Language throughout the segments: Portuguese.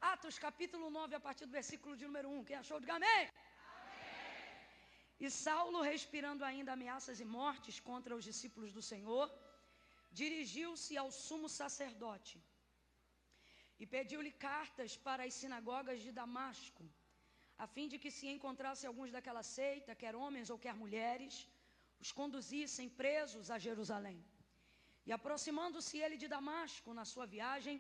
Atos capítulo 9, a partir do versículo de número 1. Quem achou, diga amém. E Saulo, respirando ainda ameaças e mortes contra os discípulos do Senhor, dirigiu-se ao sumo sacerdote e pediu-lhe cartas para as sinagogas de Damasco, a fim de que se encontrasse alguns daquela seita, quer homens ou quer mulheres, os conduzissem presos a Jerusalém. E aproximando-se ele de Damasco na sua viagem,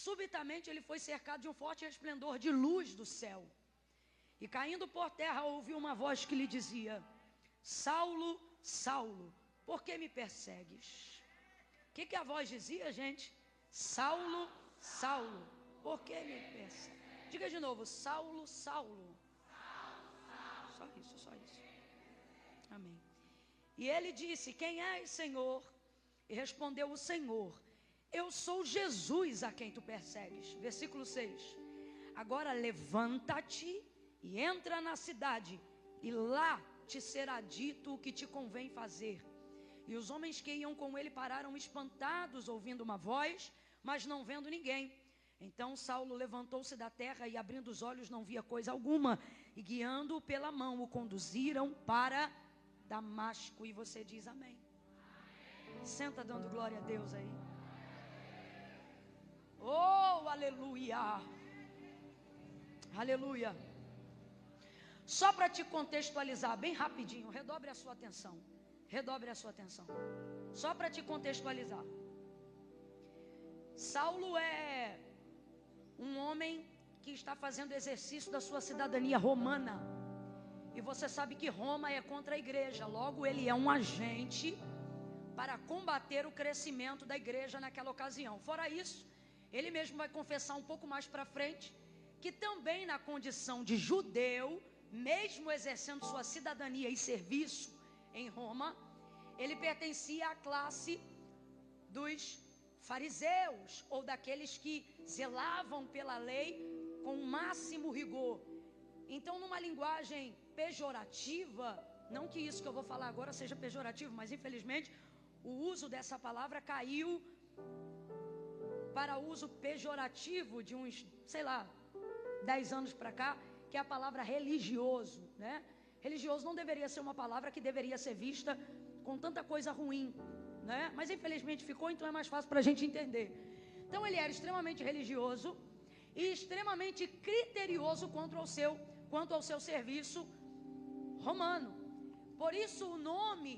subitamente ele foi cercado de um forte resplendor de luz do céu. E caindo por terra ouviu uma voz que lhe dizia: Saulo, Saulo, por que me persegues? O que a voz dizia, gente? Saulo, Saulo, por que me persegues? Diga de novo: Saulo, Saulo. Só isso. Amém. E ele disse: quem és, Senhor? E respondeu o Senhor: eu sou Jesus a quem tu persegues. Versículo 6. Agora levanta-te e entra na cidade, e lá te será dito o que te convém fazer. E os homens que iam com ele pararam espantados, ouvindo uma voz, mas não vendo ninguém. Então Saulo levantou-se da terra e, abrindo os olhos, não via coisa alguma. E guiando-o pela mão, o conduziram para Damasco. E você diz amém. Senta dando glória a Deus aí. Oh, aleluia. Aleluia. Só para te contextualizar bem rapidinho, redobre a sua atenção. Redobre a sua atenção. Só para te contextualizar. Saulo é um homem que está fazendo exercício da sua cidadania romana. E você sabe que Roma é contra a igreja. Logo, ele é um agente para combater o crescimento da igreja naquela ocasião. Fora isso, ele mesmo vai confessar um pouco mais para frente que também na condição de judeu, mesmo exercendo sua cidadania e serviço em Roma, ele pertencia à classe dos fariseus, ou daqueles que zelavam pela lei com o máximo rigor. Então, numa linguagem pejorativa, não que isso que eu vou falar agora seja pejorativo, mas infelizmente o uso dessa palavra caiu para uso pejorativo de uns, 10 anos para cá, que é a palavra religioso, né? Religioso não deveria ser uma palavra que deveria ser vista com tanta coisa ruim, né? Mas infelizmente ficou, então é mais fácil para a gente entender. Então ele era extremamente religioso e extremamente criterioso quanto ao seu serviço romano. Por isso o nome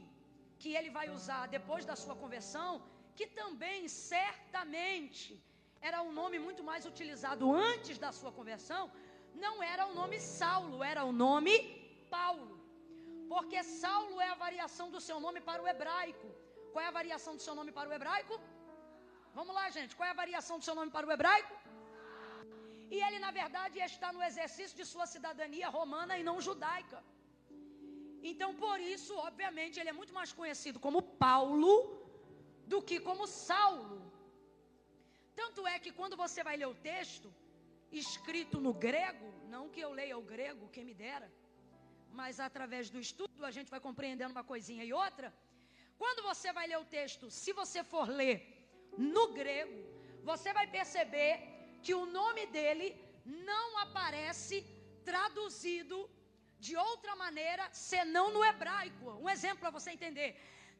que ele vai usar depois da sua conversão, que também certamente era um nome muito mais utilizado antes da sua conversão, não era o nome Saulo, era o nome Paulo. Porque Saulo é a variação do seu nome para o hebraico. Qual é a variação do seu nome para o hebraico? Vamos lá, gente. Qual é a variação do seu nome para o hebraico? E ele, na verdade, está no exercício de sua cidadania romana e não judaica. Então, por isso, obviamente, ele é muito mais conhecido como Paulo do que como Saulo. Tanto é que quando você vai ler o texto, escrito no grego, não que eu leia o grego, quem me dera, mas através do estudo a gente vai compreendendo uma coisinha e outra. Quando você vai ler o texto, se você for ler no grego, você vai perceber que o nome dele não aparece traduzido de outra maneira, senão no hebraico. Um exemplo para você entender.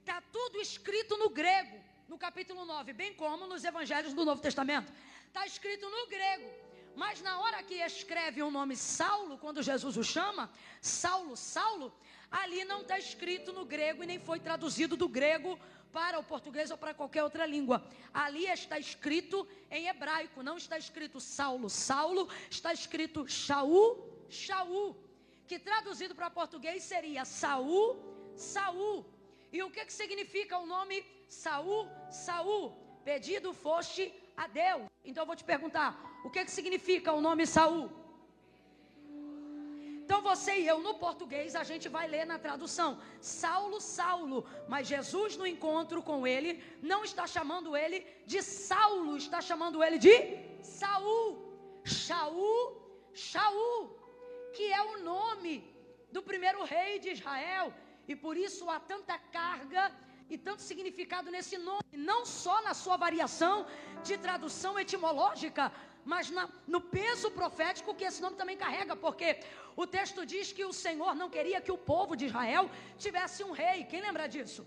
Está tudo escrito no grego, no capítulo 9, bem como nos evangelhos do Novo Testamento. Está escrito no grego. Mas na hora que escreve o nome Saulo, quando Jesus o chama, Saulo, Saulo, ali não está escrito no grego e nem foi traduzido do grego para o português ou para qualquer outra língua. Ali está escrito em hebraico, não está escrito Saulo, Saulo, está escrito Shaul, Shaul, que traduzido para português seria Saul, Saul. E o que significa o nome Saul, Saul? Pedido foste a Deus. Então eu vou te perguntar, o que significa o nome Saul? Então você e eu no português a gente vai ler na tradução Saulo, Saulo, mas Jesus no encontro com ele não está chamando ele de Saulo, está chamando ele de Saul, Shaul, Shaul, que é o nome do primeiro rei de Israel. E por isso há tanta carga e tanto significado nesse nome, não só na sua variação de tradução etimológica, mas no peso profético que esse nome também carrega, porque o texto diz que o Senhor não queria que o povo de Israel tivesse um rei. Quem lembra disso?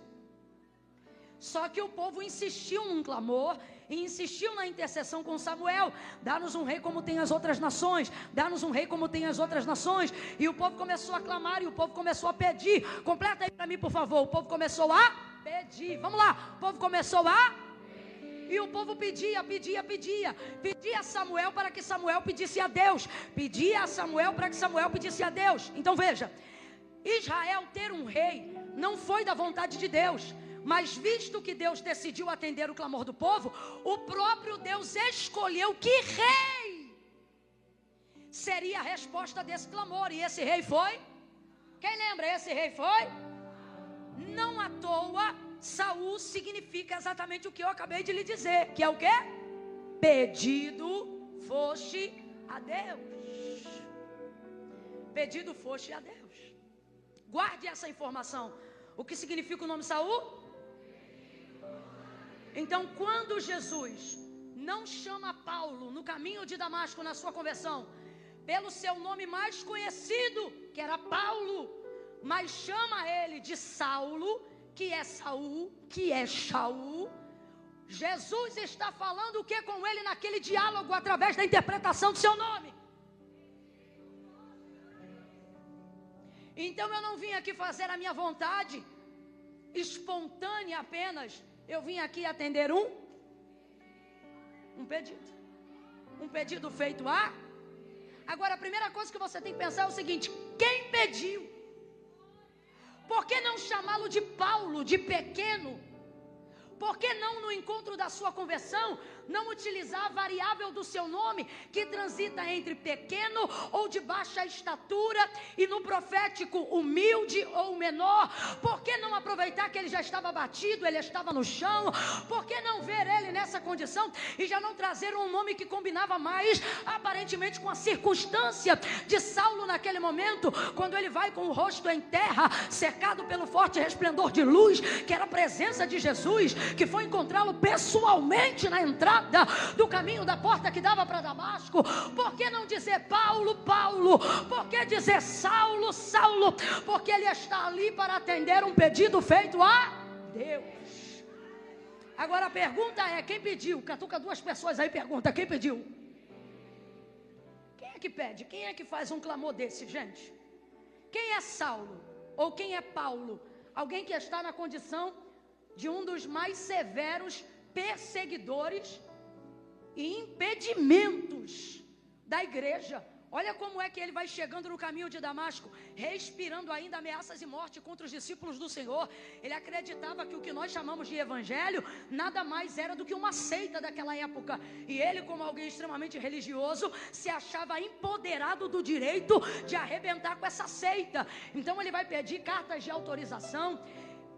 Só que o povo insistiu num clamor e insistiu na intercessão com Samuel: dá-nos um rei como tem as outras nações, dá-nos um rei como tem as outras nações. E o povo começou a clamar, e o povo começou a pedir. Completa aí para mim, por favor. O povo começou a pedir. Vamos lá. O povo começou a... E o povo pedia a Samuel para que Samuel pedisse a Deus, pedia a Samuel para que Samuel pedisse a Deus. Então veja, Israel ter um rei não foi da vontade de Deus, mas visto que Deus decidiu atender o clamor do povo, o próprio Deus escolheu que rei seria a resposta desse clamor, e esse rei foi... Quem lembra? Esse rei foi... Não à toa, Saul significa exatamente o que eu acabei de lhe dizer, que é o quê? Pedido foste a Deus. Pedido foste a Deus. Guarde essa informação. O que significa o nome Saul? Então, quando Jesus não chama Paulo no caminho de Damasco, na sua conversão, pelo seu nome mais conhecido, que era Paulo, mas chama ele de Saulo, que é Saul, que é Shaul, Jesus está falando o que com ele naquele diálogo, através da interpretação do seu nome. Então eu não vim aqui fazer a minha vontade espontânea apenas, eu vim aqui atender um pedido feito a... Agora a primeira coisa que você tem que pensar é o seguinte: quem pediu? Por que não chamá-lo de Paulo, de pequeno? Por que não, no encontro da sua conversão, não utilizar a variável do seu nome, que transita entre pequeno ou de baixa estatura, e no profético humilde ou menor? Por que não aproveitar que ele já estava batido, ele estava no chão? Por que não ver ele nessa condição e já não trazer um nome que combinava mais, aparentemente, com a circunstância de Saulo naquele momento, quando ele vai com o rosto em terra, cercado pelo forte resplendor de luz, que era a presença de Jesus, que foi encontrá-lo pessoalmente na entrada do caminho da porta que dava para Damasco? Por que não dizer Paulo, Paulo? Por que dizer Saulo, Saulo? Porque ele está ali para atender um pedido feito a Deus. Agora a pergunta é: quem pediu? Catuca duas pessoas aí, pergunta: quem pediu? Quem é que pede? Quem é que faz um clamor desse, gente? Quem é Saulo? Ou quem é Paulo? Alguém que está na condição de um dos mais severos perseguidores e impedimentos da igreja. Olha como é que ele vai chegando no caminho de Damasco, respirando ainda ameaças e morte contra os discípulos do Senhor. Ele acreditava que o que nós chamamos de evangelho nada mais era do que uma seita daquela época, e ele, como alguém extremamente religioso, se achava empoderado do direito de arrebentar com essa seita. Então ele vai pedir cartas de autorização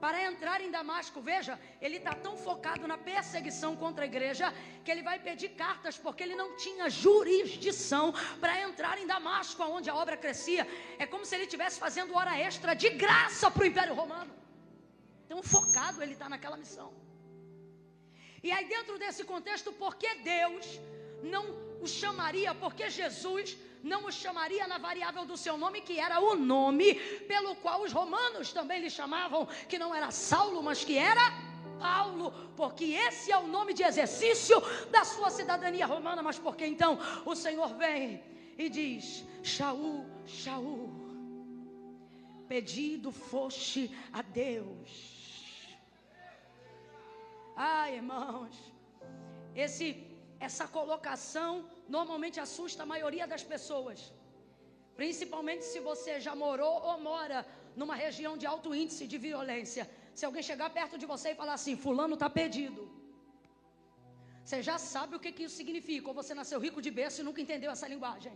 para entrar em Damasco. Veja, ele está tão focado na perseguição contra a igreja, que ele vai pedir cartas, porque ele não tinha jurisdição para entrar em Damasco, onde a obra crescia. É como se ele estivesse fazendo hora extra de graça para o Império Romano. Tão focado ele está naquela missão. E aí, dentro desse contexto, por que Deus não o chamaria, porque Jesus não o chamaria na variável do seu nome, que era o nome pelo qual os romanos também lhe chamavam, que não era Saulo, mas que era Paulo, porque esse é o nome de exercício da sua cidadania romana. Mas por que então o Senhor vem e diz: Shaul, Shaul, pedido foste a Deus? Ai, irmãos, essa colocação normalmente assusta a maioria das pessoas, principalmente se você já morou ou mora numa região de alto índice de violência. Se alguém chegar perto de você e falar assim: fulano está perdido, você já sabe o que isso significa. Ou você nasceu rico de berço e nunca entendeu essa linguagem.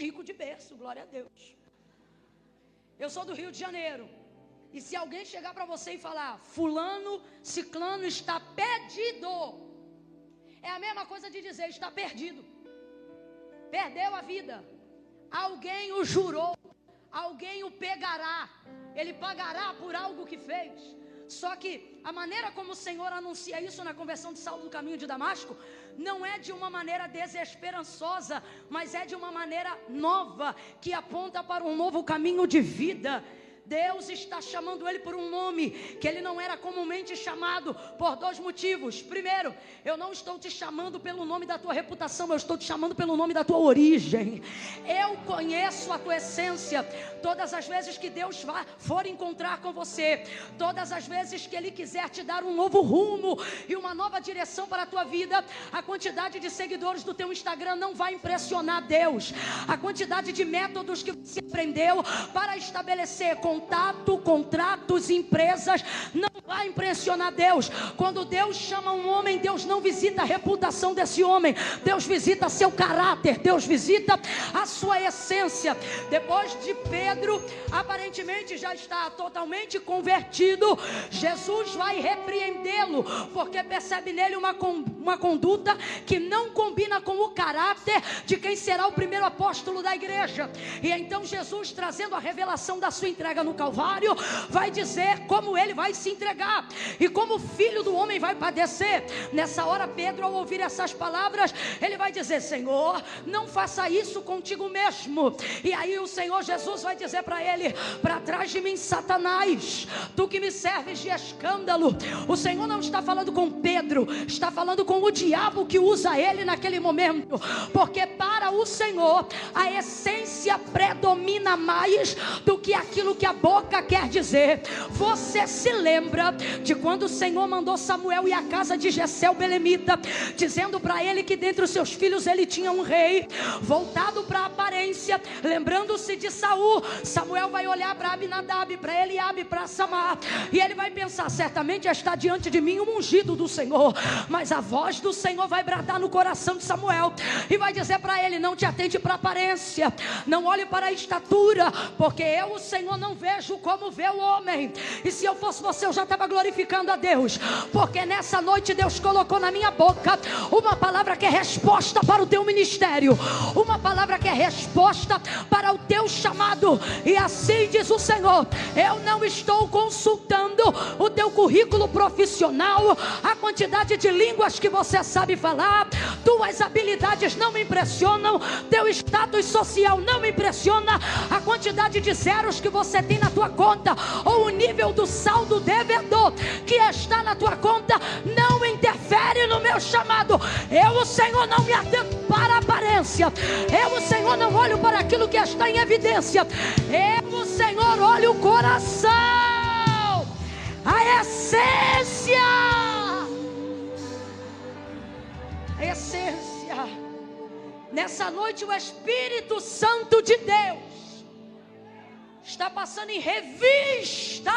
Rico de berço, glória a Deus. Eu sou do Rio de Janeiro, e se alguém chegar para você e falar: fulano, ciclano está perdido, é a mesma coisa de dizer: está perdido, perdeu a vida, alguém o jurou, alguém o pegará, ele pagará por algo que fez. Só que a maneira como o Senhor anuncia isso na conversão de Saulo no caminho de Damasco não é de uma maneira desesperançosa, mas é de uma maneira nova, que aponta para um novo caminho de vida. Deus está chamando ele por um nome que ele não era comumente chamado, por dois motivos. Primeiro, eu não estou te chamando pelo nome da tua reputação, eu estou te chamando pelo nome da tua origem. Eu conheço a tua essência. Todas as vezes que Deus for encontrar com você, todas as vezes que Ele quiser te dar um novo rumo e uma nova direção para a tua vida, a quantidade de seguidores do teu Instagram não vai impressionar Deus. A quantidade de métodos que você aprendeu para estabelecer contratos, empresas, não vai impressionar Deus. Quando Deus chama um homem, Deus não visita a reputação desse homem, Deus visita seu caráter, Deus visita a sua essência. Depois de Pedro aparentemente já está totalmente convertido, Jesus vai repreendê-lo, porque percebe nele uma conduta que não combina com o caráter de quem será o primeiro apóstolo da igreja. E então Jesus, trazendo a revelação da sua entrega no Calvário, vai dizer como ele vai se entregar e como o Filho do Homem vai padecer. Nessa hora, Pedro, ao ouvir essas palavras, ele vai dizer: Senhor, não faça isso contigo mesmo. E aí o Senhor Jesus vai dizer para ele: para trás de mim, Satanás, tu que me serves de escândalo. O Senhor não está falando com Pedro, está falando com o diabo que usa ele naquele momento, porque para o Senhor a essência predomina mais do que aquilo que a boca quer dizer. Você se lembra de quando o Senhor mandou Samuel ir à casa de Jessé o belemita, dizendo para ele que dentre os seus filhos ele tinha um rei voltado para a aparência, lembrando-se de Saul. Samuel vai olhar para Abinadab, para Eliabe, para Samar, e ele vai pensar: certamente está diante de mim um ungido do Senhor. Mas a voz do Senhor vai bradar no coração de Samuel e vai dizer para ele: não te atente para a aparência, não olhe para a estatura, porque eu, o Senhor, não vejo como vê o homem. E se eu fosse você, eu já estava glorificando a Deus, porque nessa noite Deus colocou na minha boca uma palavra que é resposta para o teu ministério, uma palavra que é resposta para o teu chamado. E assim diz o Senhor: eu não estou consultando o teu currículo profissional, a quantidade de línguas que você sabe falar, tuas habilidades não me impressionam, teu status social não me impressiona, a quantidade de zeros que você tem na tua conta, ou o nível do saldo devedor que está na tua conta, não interfere no meu chamado. Eu, o Senhor, não me atento para a aparência, eu, o Senhor, não olho para aquilo que está em evidência, eu, o Senhor, olho o coração, a essência. A essência. Nessa noite o Espírito Santo de Deus está passando em revista.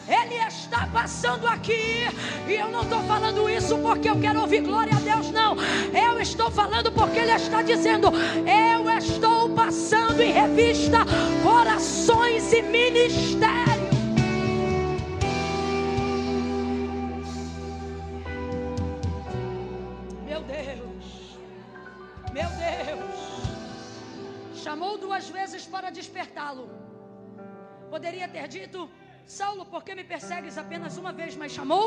Ele está passando aqui, e eu não estou falando isso porque eu quero ouvir glória a Deus, não. Eu estou falando porque Ele está dizendo: eu estou passando em revista corações e ministérios. Meu Deus, meu Deus. Chamou 2 vezes para despertá-lo. Poderia ter dito: Saulo, por que me persegues apenas uma vez? Mas chamou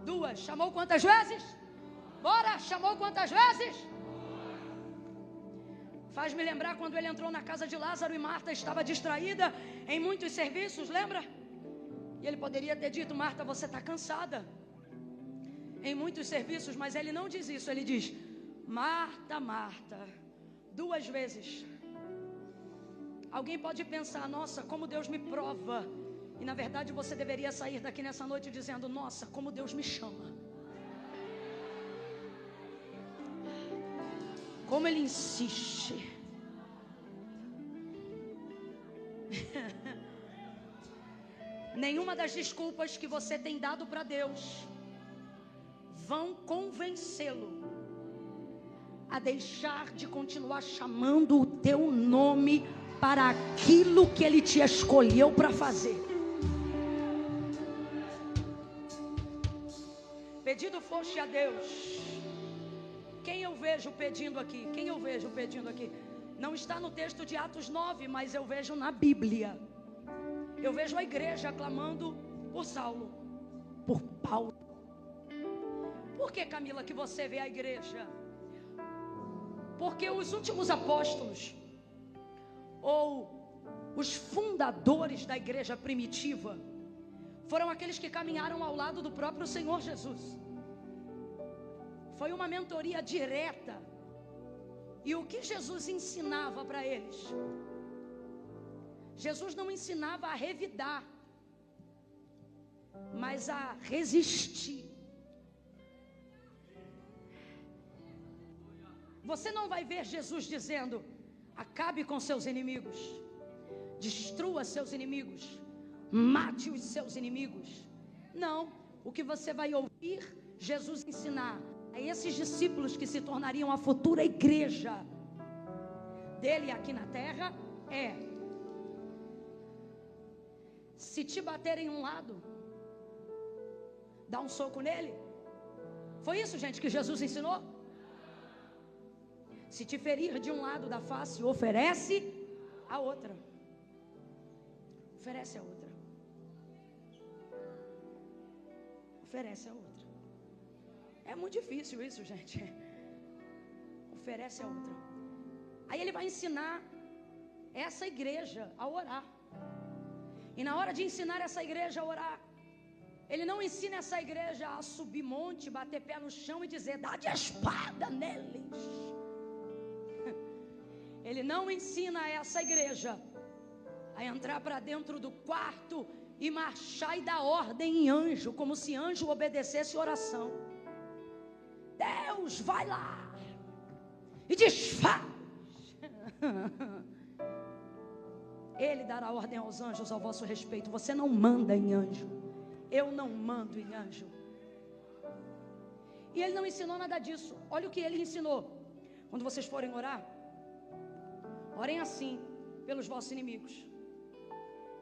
2. Chamou quantas vezes? Bora, chamou quantas vezes? Faz-me lembrar quando ele entrou na casa de Lázaro e Marta estava distraída em muitos serviços, lembra? E ele poderia ter dito: Marta, você está cansada em muitos serviços, mas ele não diz isso. Ele diz: Marta, Marta, 2 vezes. Alguém pode pensar: nossa, como Deus me prova. E na verdade você deveria sair daqui nessa noite dizendo: nossa, como Deus me chama, como Ele insiste. Nenhuma das desculpas que você tem dado para Deus vão convencê-lo a deixar de continuar chamando o teu nome para aquilo que Ele te escolheu para fazer. Pedido foste a Deus. Quem eu vejo pedindo aqui? Quem eu vejo pedindo aqui? Não está no texto de Atos 9, mas eu vejo na Bíblia. Eu vejo a igreja clamando por Saulo, por Paulo. Por que, Camila, que você vê a igreja? Porque os últimos apóstolos, ou os fundadores da igreja primitiva, foram aqueles que caminharam ao lado do próprio Senhor Jesus. Foi uma mentoria direta. E o que Jesus ensinava para eles? Jesus não ensinava a revidar, mas a resistir. Você não vai ver Jesus dizendo: acabe com seus inimigos, destrua seus inimigos, mate os seus inimigos. Não, o que você vai ouvir Jesus ensinar a esses discípulos que se tornariam a futura igreja dele aqui na terra é: se te baterem um lado, dá um soco nele. Foi isso, gente, que Jesus ensinou? Se te ferir de um lado da face, oferece a outra. Oferece a outra. Oferece a outra. É muito difícil isso, gente. Oferece a outra. Aí ele vai ensinar essa igreja a orar. E na hora de ensinar essa igreja a orar, ele não ensina essa igreja a subir monte, bater pé no chão e dizer: dá de espada neles. Ele não ensina essa igreja a entrar para dentro do quarto e marchar e dar ordem em anjo, como se anjo obedecesse oração. Deus vai lá e desfaz. Ele dará ordem aos anjos ao vosso respeito. Você não manda em anjo. Eu não mando em anjo. E ele não ensinou nada disso. Olha o que ele ensinou. Quando vocês forem orar, orem assim pelos vossos inimigos.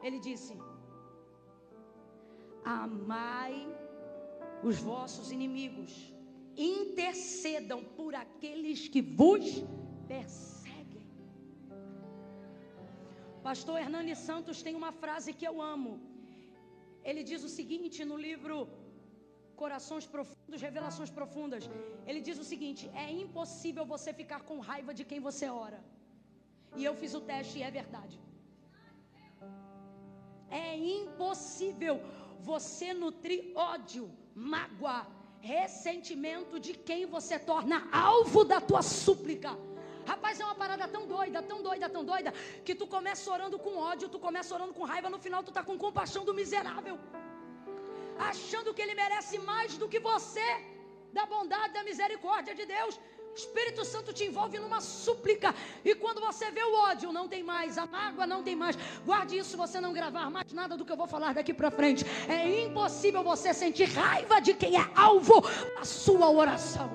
Ele disse: amai os vossos inimigos, intercedam por aqueles que vos perseguem. Pastor Hernani Santos tem uma frase que eu amo. Ele diz o seguinte no livro Corações Profundos, Revelações Profundas. Ele diz o seguinte: é impossível você ficar com raiva de quem você ora. E eu fiz o teste e é verdade. É impossível você nutrir ódio, mágoa, ressentimento de quem você torna alvo da tua súplica. Rapaz, é uma parada tão doida, tão doida, tão doida, que tu começa orando com ódio, tu começa orando com raiva, no final tu está com compaixão do miserável, achando que ele merece mais do que você, da bondade, da misericórdia de Deus. O Espírito Santo te envolve numa súplica, e quando você vê o ódio, não tem mais, a mágoa não tem mais. Guarde isso, você não gravar mais nada do que eu vou falar daqui para frente. É impossível você sentir raiva de quem é alvo da sua oração.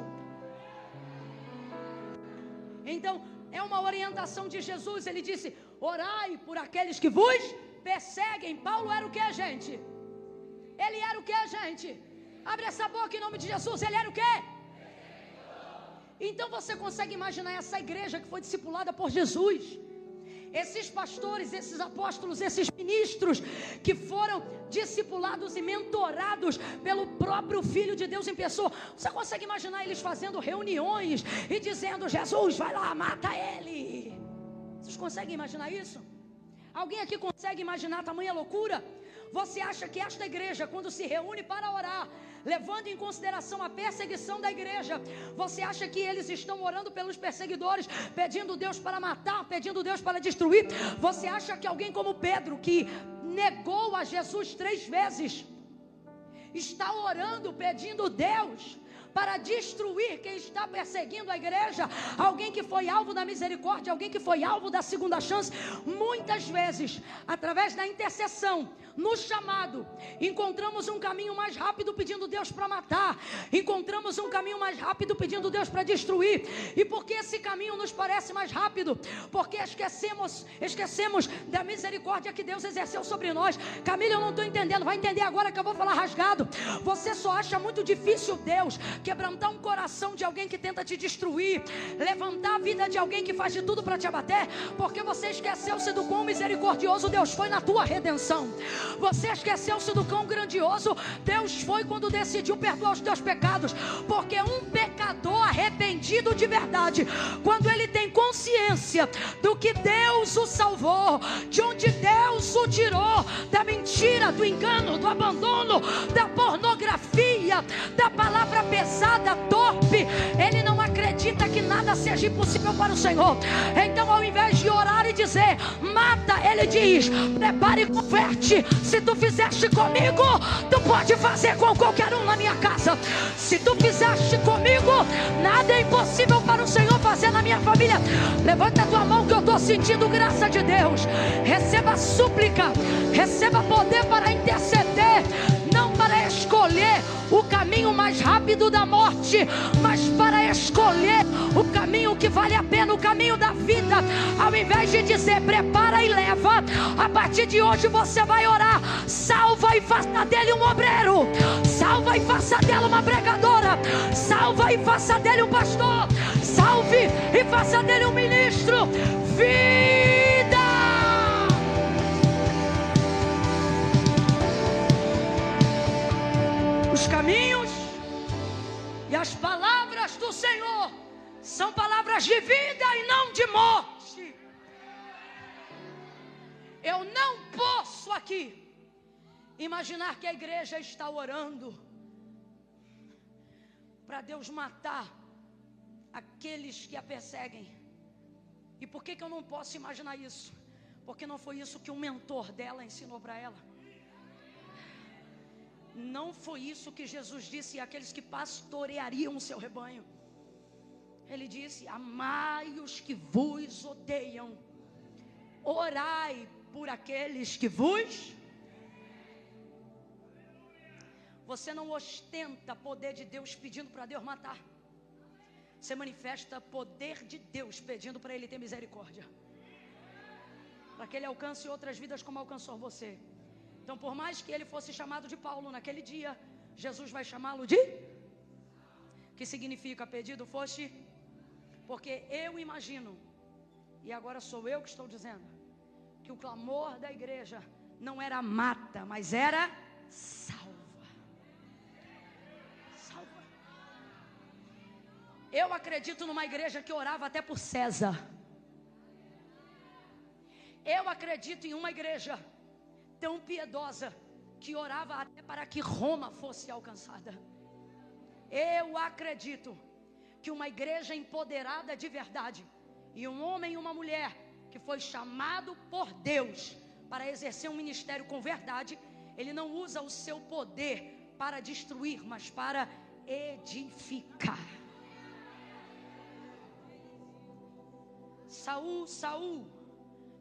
Então, é uma orientação de Jesus. Ele disse: orai por aqueles que vos perseguem. Paulo era o que, gente? Ele era o que, gente? Abre essa boca em nome de Jesus. Ele era o que? Então você consegue imaginar essa igreja que foi discipulada por Jesus, esses pastores, esses apóstolos, esses ministros que foram discipulados e mentorados pelo próprio Filho de Deus em pessoa. Você consegue imaginar eles fazendo reuniões e dizendo: Jesus, vai lá, mata ele. Vocês conseguem imaginar isso? Alguém aqui consegue imaginar tamanha loucura? Você acha que esta igreja, quando se reúne para orar, levando em consideração a perseguição da igreja, você acha que eles estão orando pelos perseguidores, pedindo Deus para matar, pedindo Deus para destruir? Você acha que alguém como Pedro, que negou a Jesus 3 vezes, está orando, pedindo Deus para destruir quem está perseguindo a igreja? Alguém que foi alvo da misericórdia, alguém que foi alvo da segunda chance. Muitas vezes, através da intercessão, no chamado, encontramos um caminho mais rápido pedindo Deus para matar, encontramos um caminho mais rápido pedindo Deus para destruir. E por que esse caminho nos parece mais rápido? Porque esquecemos da misericórdia que Deus exerceu sobre nós. Camila, eu não estou entendendo. Vai entender agora que eu vou falar rasgado. Você só acha muito difícil Deus quebrantar um coração de alguém que tenta te destruir, levantar a vida de alguém que faz de tudo para te abater, porque você esqueceu-se do quão misericordioso Deus foi na tua redenção. Você esqueceu-se do quão grandioso Deus foi quando decidiu perdoar os teus pecados, porque um pecador arrependido de verdade, quando ele tem consciência do que Deus o salvou, de onde Deus o tirou, da mentira, do engano, do abandono, da pornografia, da palavra pesada, torpe, ele não acredita que nada seja impossível para o Senhor. Então, ao invés de orar e dizer, mata, ele diz, prepara e converte. Se tu fizeste comigo, tu pode fazer com qualquer um na minha casa. Se tu fizeste comigo, nada é impossível para o Senhor fazer na minha família. Levanta a tua mão que eu estou sentindo graça de Deus. Receba súplica, receba poder para interceder, não para escolher o caminho mais rápido da morte, mas para escolher o caminho que vale a pena, o caminho da vida. Ao invés de dizer prepara e leva, a partir de hoje você vai orar, salva e faça dele um obreiro, salva e faça dela uma pregadora, salva e faça dele um pastor, salve e faça dele um ministro. Vida! Os caminhos e as palavras do Senhor são palavras de vida e não de morte. Eu não posso aqui imaginar que a igreja está orando para Deus matar aqueles que a perseguem. E por que eu não posso imaginar isso? Porque não foi isso que um mentor dela ensinou para ela. Não foi isso que Jesus disse àqueles que pastoreariam o seu rebanho. Ele disse, amai os que vos odeiam, orai por aqueles que vos... Você não ostenta poder de Deus pedindo para Deus matar. Você manifesta poder de Deus pedindo para Ele ter misericórdia, para que Ele alcance outras vidas como alcançou você. Então, por mais que ele fosse chamado de Paulo naquele dia, Jesus vai chamá-lo de... Que significa pedido foste? Porque eu imagino, e agora sou eu que estou dizendo, que o clamor da igreja não era mata, mas era salva. Salva. Eu acredito numa igreja que orava até por César. Eu acredito em uma igreja tão piedosa que orava até para que Roma fosse alcançada. Eu acredito que uma igreja empoderada de verdade, e um homem e uma mulher que foi chamado por Deus para exercer um ministério com verdade, ele não usa o seu poder para destruir, mas para edificar.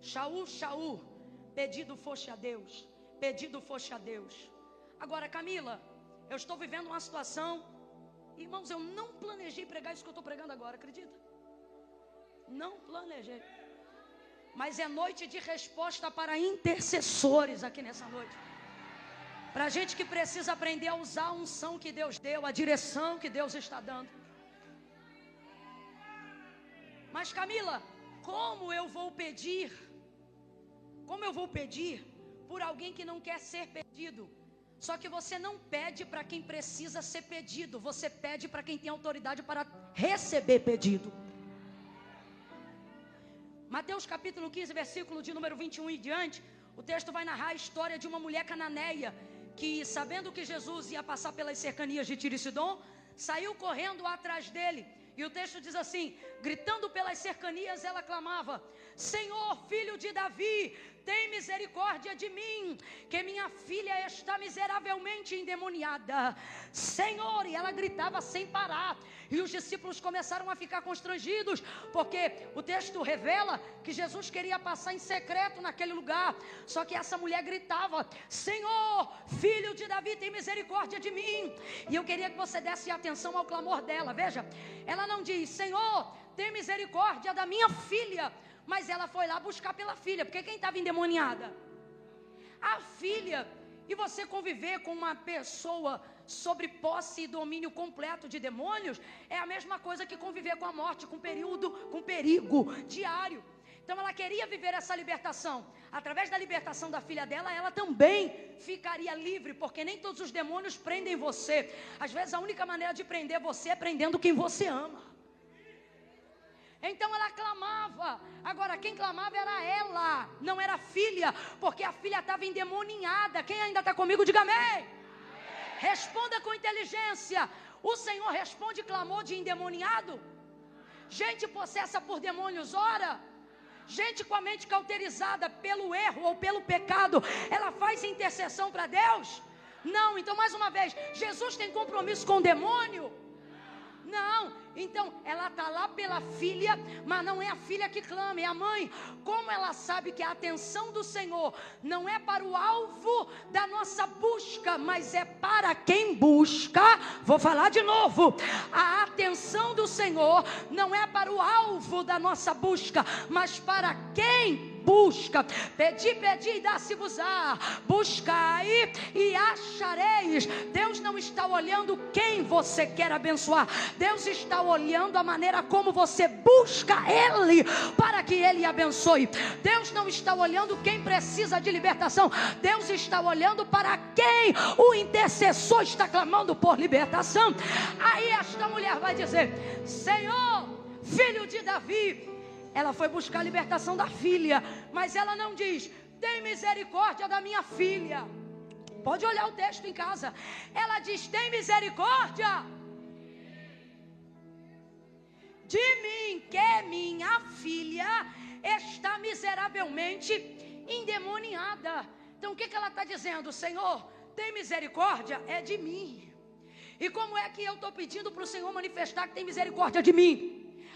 Shaul, pedido foste a Deus, pedido foste a Deus. Agora, Camila, eu estou vivendo uma situação, irmãos, eu não planejei pregar isso que eu estou pregando agora, acredita? Não planejei. Mas é noite de resposta para intercessores aqui nessa noite. Para gente que precisa aprender a usar a unção que Deus deu, a direção que Deus está dando. Mas Camila, como eu vou pedir? Como eu vou pedir por alguém que não quer ser pedido? Só que você não pede para quem precisa ser pedido, você pede para quem tem autoridade para receber pedido. Mateus capítulo 15, versículo de número 21 e diante, o texto vai narrar a história de uma mulher cananeia que, sabendo que Jesus ia passar pelas cercanias de Tiro e Sidom, saiu correndo atrás dele. E o texto diz assim, gritando pelas cercanias, ela clamava, Senhor, filho de Davi, tem misericórdia de mim, que minha filha está miseravelmente endemoniada. Senhor, e ela gritava sem parar. E os discípulos começaram a ficar constrangidos, porque o texto revela que Jesus queria passar em secreto naquele lugar. Só que essa mulher gritava, Senhor, filho de Davi, tem misericórdia de mim. E eu queria que você desse atenção ao clamor dela. Veja, ela não diz, Senhor, tem misericórdia da minha filha, mas ela foi lá buscar pela filha, porque quem estava endemoniada? A filha. E você conviver com uma pessoa sobre posse e domínio completo de demônios, é a mesma coisa que conviver com a morte, com perigo diário. Então ela queria viver essa libertação. Através da libertação da filha dela, ela também ficaria livre, porque nem todos os demônios prendem você. Às vezes a única maneira de prender você é prendendo quem você ama. Então ela clamava. Agora quem clamava era ela, não era a filha, porque a filha estava endemoninhada. Quem ainda está comigo, diga amém. Responda com inteligência. O Senhor responde clamor de endemoniado? Gente possessa por demônios ora? Gente com a mente cauterizada pelo erro ou pelo pecado, ela faz intercessão para Deus? Não. Então mais uma vez, Jesus tem compromisso com o demônio? Não. Então ela está lá pela filha, mas não é a filha que clama, é a mãe. Como ela sabe que a atenção do Senhor não é para o alvo da nossa busca, mas é para quem busca? Vou falar de novo. A atenção do Senhor não é para o alvo da nossa busca, mas para quem busca. Pedi, pedi e dá-se-vos-á. Buscai e achareis. Deus não está olhando quem você quer abençoar. Deus está olhando a maneira como você busca Ele para que Ele abençoe. Deus não está olhando quem precisa de libertação. Deus está olhando para quem o intercessor está clamando por libertação. Aí esta mulher vai dizer: Senhor, filho de Davi. Ela foi buscar a libertação da filha, mas ela não diz: tem misericórdia da minha filha. Pode olhar o texto em casa. Ela diz: tem misericórdia de mim, que minha filha está miseravelmente endemoniada. Então o que ela está dizendo? Senhor, tem misericórdia é de mim. E como é que eu estou pedindo para o Senhor manifestar que tem misericórdia de mim?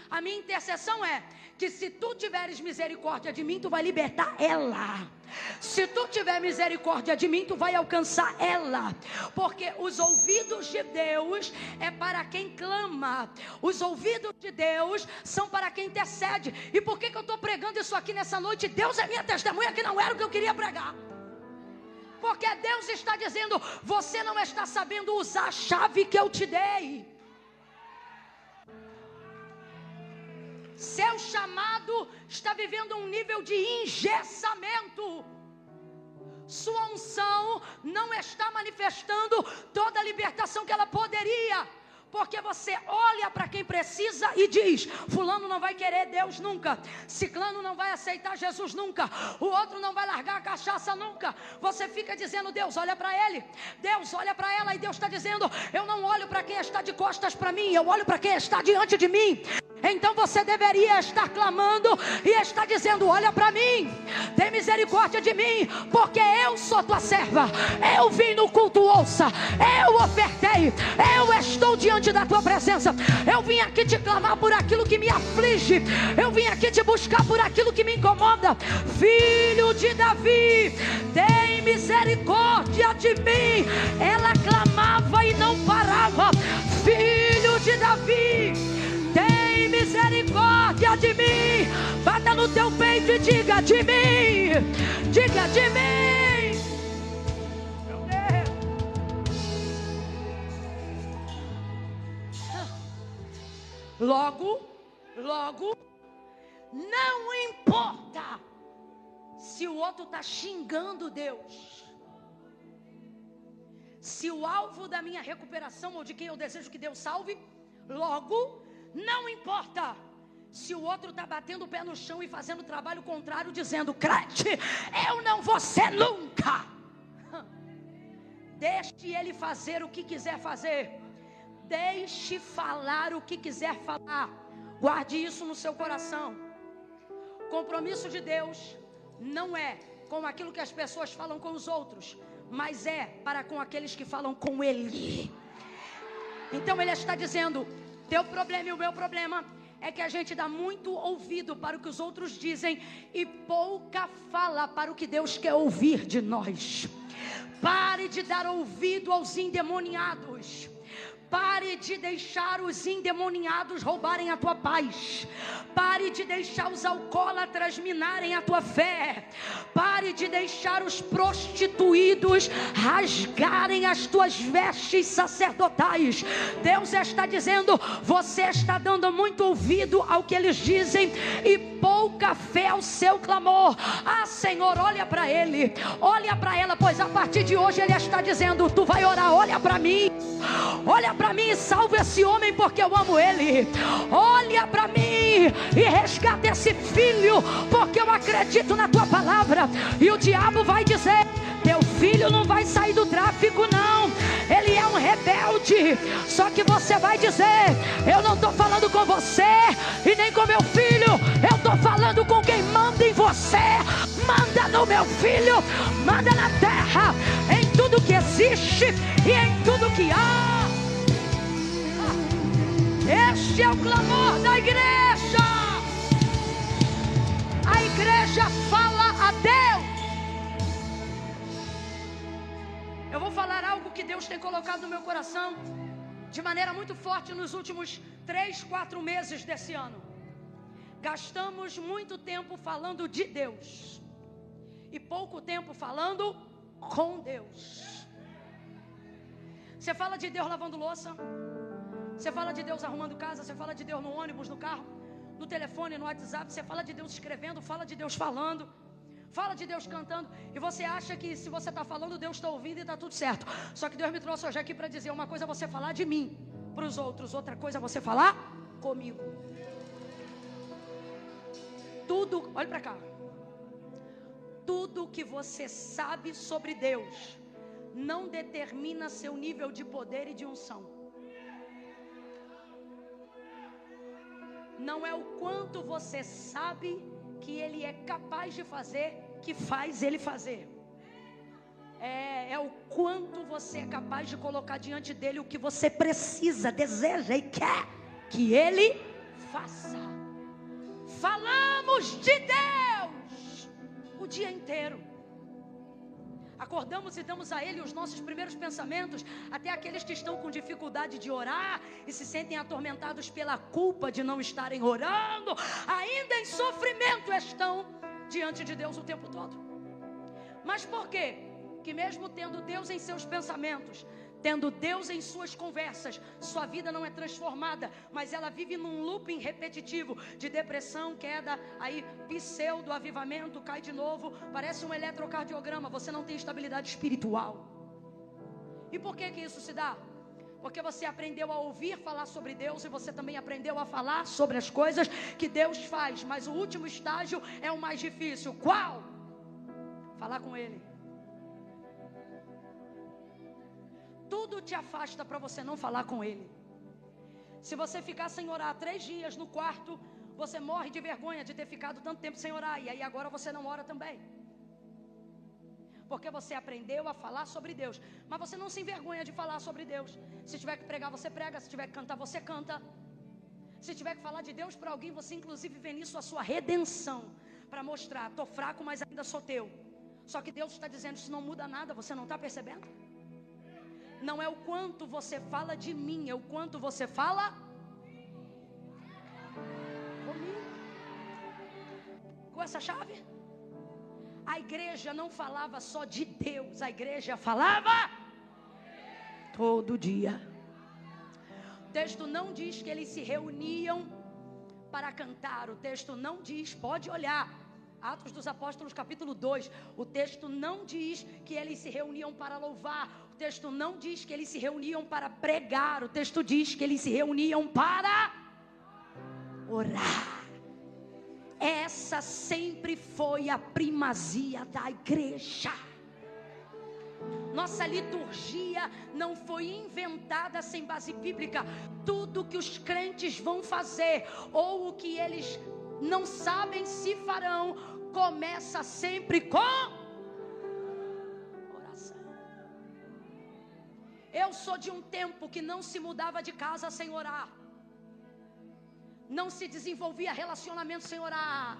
A minha intercessão é que se tu tiveres misericórdia de mim, tu vai libertar ela. Se tu tiver misericórdia de mim, tu vai alcançar ela. Porque os ouvidos de Deus é para quem clama. Os ouvidos de Deus são para quem intercede. E por que eu estou pregando isso aqui nessa noite? Deus é minha testemunha que não era o que eu queria pregar. Porque Deus está dizendo: você não está sabendo usar a chave que eu te dei. Seu chamado está vivendo um nível de engessamento. Sua unção não está manifestando toda a libertação que ela poderia. Porque você olha para quem precisa e diz: fulano não vai querer Deus nunca, ciclano não vai aceitar Jesus nunca, o outro não vai largar a cachaça nunca. Você fica dizendo: Deus olha para ele, Deus olha para ela. E Deus está dizendo: eu não olho para quem está de costas para mim, eu olho para quem está diante de mim. Então você deveria estar clamando e estar dizendo: olha para mim, tem misericórdia de mim, porque eu sou tua serva. Eu vim no culto, ouça, eu ofertei, eu estou diante da tua presença. Eu vim aqui te clamar por aquilo que me aflige, eu vim aqui te buscar por aquilo que me incomoda. Filho de Davi, tem misericórdia de mim. Ela clamava e não parava. Filho de Davi, tem misericórdia de mim. Bata no teu peito e diga: de mim, diga: de mim. Meu Deus. Logo, não importa se o outro está xingando Deus, se o alvo da minha recuperação ou de quem eu desejo que Deus salve, logo, não importa se o outro está batendo o pé no chão e fazendo o trabalho contrário, dizendo: crente, eu não vou ser nunca. Deixe ele fazer o que quiser fazer. Deixe falar o que quiser falar. Guarde isso no seu coração. Compromisso de Deus não é com aquilo que as pessoas falam com os outros, mas é para com aqueles que falam com Ele. Então Ele está dizendo: teu problema e o meu problema é que a gente dá muito ouvido para o que os outros dizem e pouca fala para o que Deus quer ouvir de nós. Pare de dar ouvido aos endemoniados. Pare de deixar os endemoniados roubarem a tua paz. Pare de deixar os alcoólatras minarem a tua fé. Pare de deixar os prostituídos rasgarem as tuas vestes sacerdotais. Deus está dizendo: você está dando muito ouvido ao que eles dizem e pouca fé ao seu clamor. Ah, Senhor, olha para ele, olha para ela, pois a partir de hoje ele está dizendo: tu vai orar, olha para mim. Olha para mim e salva esse homem, porque eu amo ele. Olha para mim e resgata esse filho, porque eu acredito na tua palavra. E o diabo vai dizer: teu filho não vai sair do tráfico, não. Ele é um rebelde. Só que você vai dizer: eu não estou falando com você e nem com meu filho. Eu estou falando com quem manda em você. Manda no meu filho, manda na terra, em tudo que existe e em tudo que há. Este é o clamor da igreja. A igreja fala a Deus. Eu vou falar algo que Deus tem colocado no meu coração de maneira muito forte nos últimos 3-4 meses desse ano. Gastamos muito tempo falando de Deus e pouco tempo falando com Deus. Você fala de Deus lavando louça, você fala de Deus arrumando casa, você fala de Deus no ônibus, no carro, no telefone, no WhatsApp. Você fala de Deus escrevendo, fala de Deus falando, fala de Deus cantando. E você acha que se você está falando, Deus está ouvindo e está tudo certo. Só que Deus me trouxe hoje aqui para dizer: uma coisa é você falar de mim para os outros, outra coisa é você falar comigo. Tudo, olha para cá. Tudo que você sabe sobre Deus não determina seu nível de poder e de unção. Não é o quanto você sabe que Ele é capaz de fazer que faz Ele fazer. É o quanto você é capaz de colocar diante dEle o que você precisa, deseja e quer que Ele faça. Falamos de Deus o dia inteiro. Acordamos e damos a Ele os nossos primeiros pensamentos. Até aqueles que estão com dificuldade de orar e se sentem atormentados pela culpa de não estarem orando, ainda em sofrimento estão diante de Deus o tempo todo. Mas por quê? Que mesmo tendo Deus em seus pensamentos, tendo Deus em suas conversas, sua vida não é transformada, mas ela vive num looping repetitivo de depressão, queda, aí pseudo avivamento, cai de novo, parece um eletrocardiograma. Você não tem estabilidade espiritual. E por que isso se dá? Porque você aprendeu a ouvir falar sobre Deus e você também aprendeu a falar sobre as coisas que Deus faz, mas o último estágio é o mais difícil. Qual? Falar com Ele. Tudo te afasta para você não falar com Ele. Se você ficar sem orar 3 dias no quarto, você morre de vergonha de ter ficado tanto tempo sem orar. E aí agora você não ora também. Porque você aprendeu a falar sobre Deus, mas você não se envergonha de falar sobre Deus. Se tiver que pregar, você prega. Se tiver que cantar, você canta. Se tiver que falar de Deus para alguém, você inclusive vê nisso a sua redenção, para mostrar: estou fraco, mas ainda sou teu. Só que Deus está dizendo: isso não muda nada. Você não está percebendo? Não é o quanto você fala de mim, é o quanto você fala comigo. Com essa chave? A igreja não falava só de Deus, a igreja falava todo dia. O texto não diz que eles se reuniam para cantar, o texto não diz, pode olhar, Atos dos Apóstolos capítulo 2, o texto não diz que eles se reuniam para louvar, o texto não diz que eles se reuniam para pregar, o texto diz que eles se reuniam para orar. Essa sempre foi a primazia da igreja. Nossa liturgia não foi inventada sem base bíblica. Tudo que os crentes vão fazer, ou o que eles não sabem se farão, começa sempre com oração. Eu sou de um tempo que não se mudava de casa sem orar. Não se desenvolvia relacionamento sem orar.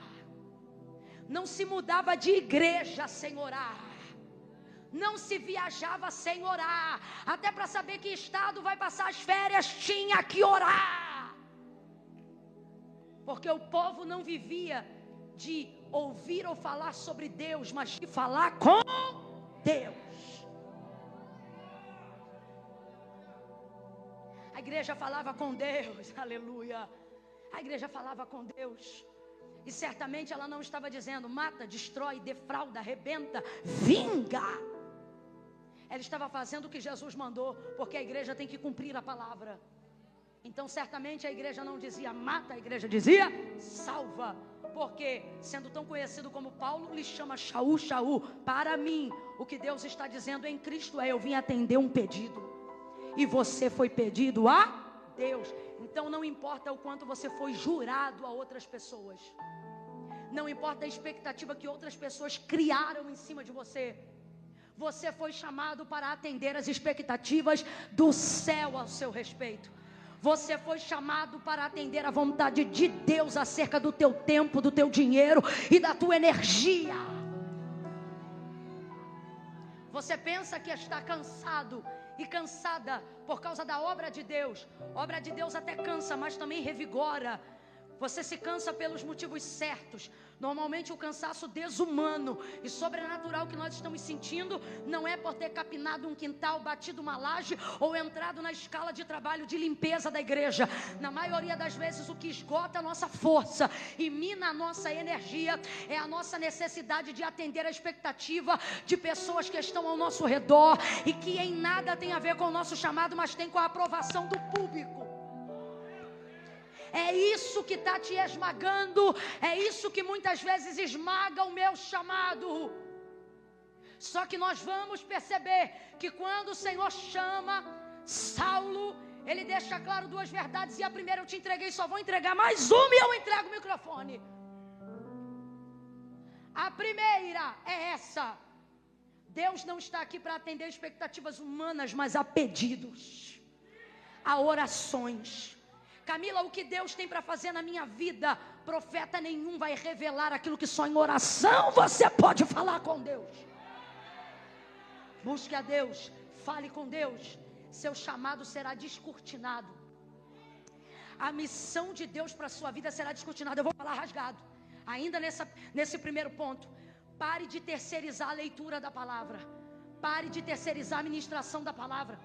Não se mudava de igreja sem orar. Não se viajava sem orar. Até para saber que estado vai passar as férias, tinha que orar. Porque o povo não vivia de ouvir ou falar sobre Deus, mas de falar com Deus. A igreja falava com Deus, aleluia. A igreja falava com Deus. E certamente ela não estava dizendo: mata, destrói, defrauda, arrebenta, vinga. Ela estava fazendo o que Jesus mandou, porque a igreja tem que cumprir a palavra. Então certamente a igreja não dizia mata, a igreja dizia salva. Porque sendo tão conhecido como Paulo, lhe chama Shaul, Shaul. Para mim, o que Deus está dizendo em Cristo é: eu vim atender um pedido, e você foi pedido a Deus. Então não importa o quanto você foi jurado a outras pessoas, não importa a expectativa que outras pessoas criaram em cima de você. Você foi chamado para atender as expectativas do céu ao seu respeito. Você foi chamado para atender a vontade de Deus acerca do teu tempo, do teu dinheiro e da tua energia. Você pensa que está cansado e cansada por causa da obra de Deus. Obra de Deus até cansa, mas também revigora. Você se cansa pelos motivos certos. Normalmente o cansaço desumano e sobrenatural que nós estamos sentindo não é por ter capinado um quintal, batido uma laje ou entrado na escala de trabalho de limpeza da igreja. Na maioria das vezes o que esgota a nossa força e mina a nossa energia é a nossa necessidade de atender a expectativa de pessoas que estão ao nosso redor e que em nada tem a ver com o nosso chamado, mas tem com a aprovação do público. É isso que está te esmagando. É isso que muitas vezes esmaga o meu chamado. Só que nós vamos perceber que quando o Senhor chama Saulo, Ele deixa claro duas verdades. E a primeira eu te entreguei, só vou entregar mais uma e eu entrego o microfone. A primeira é essa: Deus não está aqui para atender expectativas humanas, mas a pedidos, a orações. Camila, o que Deus tem para fazer na minha vida, profeta nenhum vai revelar aquilo que só em oração você pode falar com Deus. Busque a Deus, fale com Deus, seu chamado será descortinado. A missão de Deus para a sua vida será descortinada. Eu vou falar rasgado, ainda nesse primeiro ponto. Pare de terceirizar a leitura da palavra. Pare de terceirizar a ministração da palavra.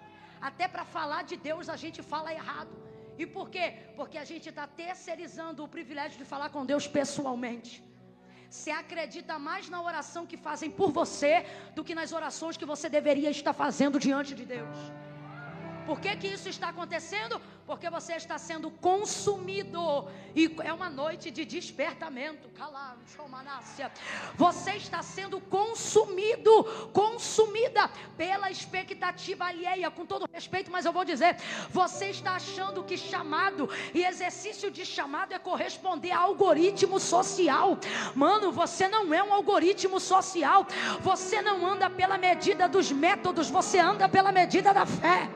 Até para falar de Deus a gente fala errado. E por quê? Porque a gente está terceirizando o privilégio de falar com Deus pessoalmente. Você acredita mais na oração que fazem por você do que nas orações que você deveria estar fazendo diante de Deus. Por que isso está acontecendo? Porque você está sendo consumido. E é uma noite de despertamento. Você está sendo consumido, consumida pela expectativa alheia. Com todo respeito, mas eu vou dizer: você está achando que chamado e exercício de chamado é corresponder a algoritmo social. Mano, você não é um algoritmo social. Você não anda pela medida dos métodos, você anda pela medida da fé.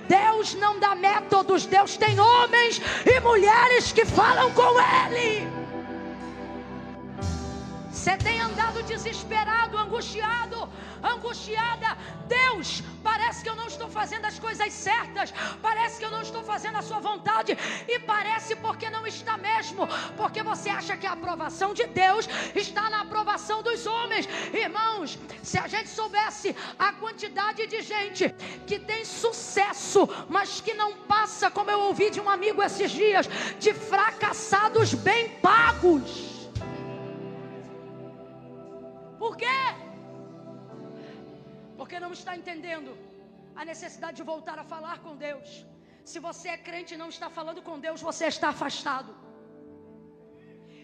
Deus não dá métodos, Deus tem homens e mulheres que falam com Ele. Você tem andado desesperado, angustiado, angustiada. Deus, parece que eu não estou fazendo as coisas certas. Parece que eu não estou fazendo a sua vontade. E parece porque não está mesmo. Porque você acha que a aprovação de Deus está na aprovação dos homens. Irmãos, se a gente soubesse a quantidade de gente que tem sucesso, mas que não passa, como eu ouvi de um amigo esses dias, de fracassados bem pagos. Por quê? Porque não está entendendo a necessidade de voltar a falar com Deus. Se você é crente e não está falando com Deus, você está afastado.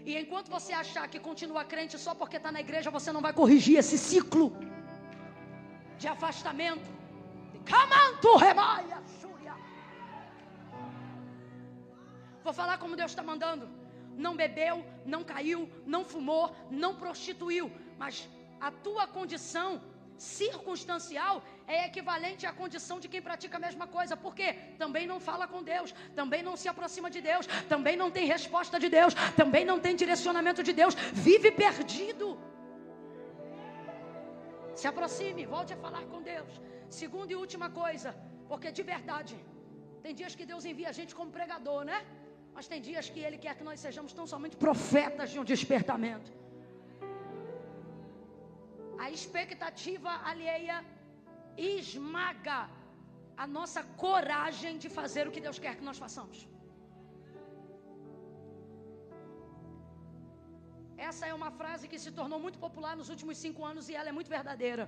E enquanto você achar que continua crente só porque está na igreja, você não vai corrigir esse ciclo de afastamento. Vou falar como Deus está mandando. Não bebeu, não caiu, não fumou, não prostituiu. Mas a tua condição circunstancial é equivalente à condição de quem pratica a mesma coisa. Por quê? Também não fala com Deus, também não se aproxima de Deus, também não tem resposta de Deus, também não tem direcionamento de Deus, vive perdido. Se aproxime, volte a falar com Deus. Segunda e última coisa, porque de verdade, tem dias que Deus envia a gente como pregador, né? Mas tem dias que Ele quer que nós sejamos tão somente profetas de um despertamento. A expectativa alheia esmaga a nossa coragem de fazer o que Deus quer que nós façamos. Essa é uma frase que se tornou muito popular nos últimos 5 anos e ela é muito verdadeira.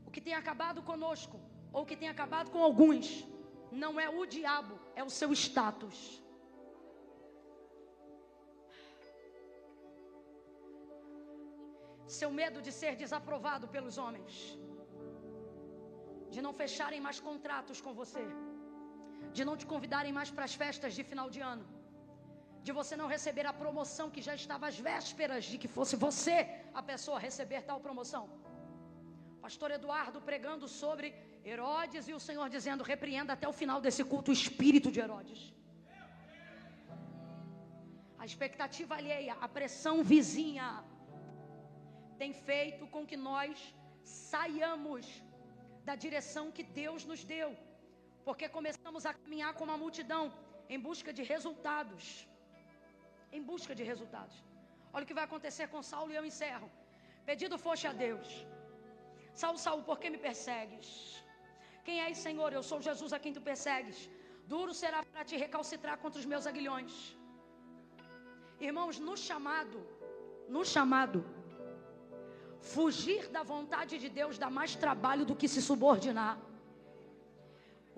O que tem acabado conosco, ou o que tem acabado com alguns, não é o diabo, é o seu status. Seu medo de ser desaprovado pelos homens, de não fecharem mais contratos com você, de não te convidarem mais para as festas de final de ano, de você não receber a promoção que já estava às vésperas de que fosse você a pessoa a receber tal promoção. Pastor Eduardo pregando sobre Herodes e o Senhor dizendo: repreenda até o final desse culto o espírito de Herodes. A expectativa alheia, a pressão vizinha tem feito com que nós saiamos da direção que Deus nos deu, porque começamos a caminhar como a multidão em busca de resultados. Em busca de resultados. Olha o que vai acontecer com Saulo e eu encerro. Pedido foste a Deus: Saulo, Saulo, por que me persegues? Quem és, Senhor? Eu sou Jesus a quem tu persegues. Duro será para te recalcitrar contra os meus aguilhões. Irmãos, no chamado, fugir da vontade de Deus dá mais trabalho do que se subordinar.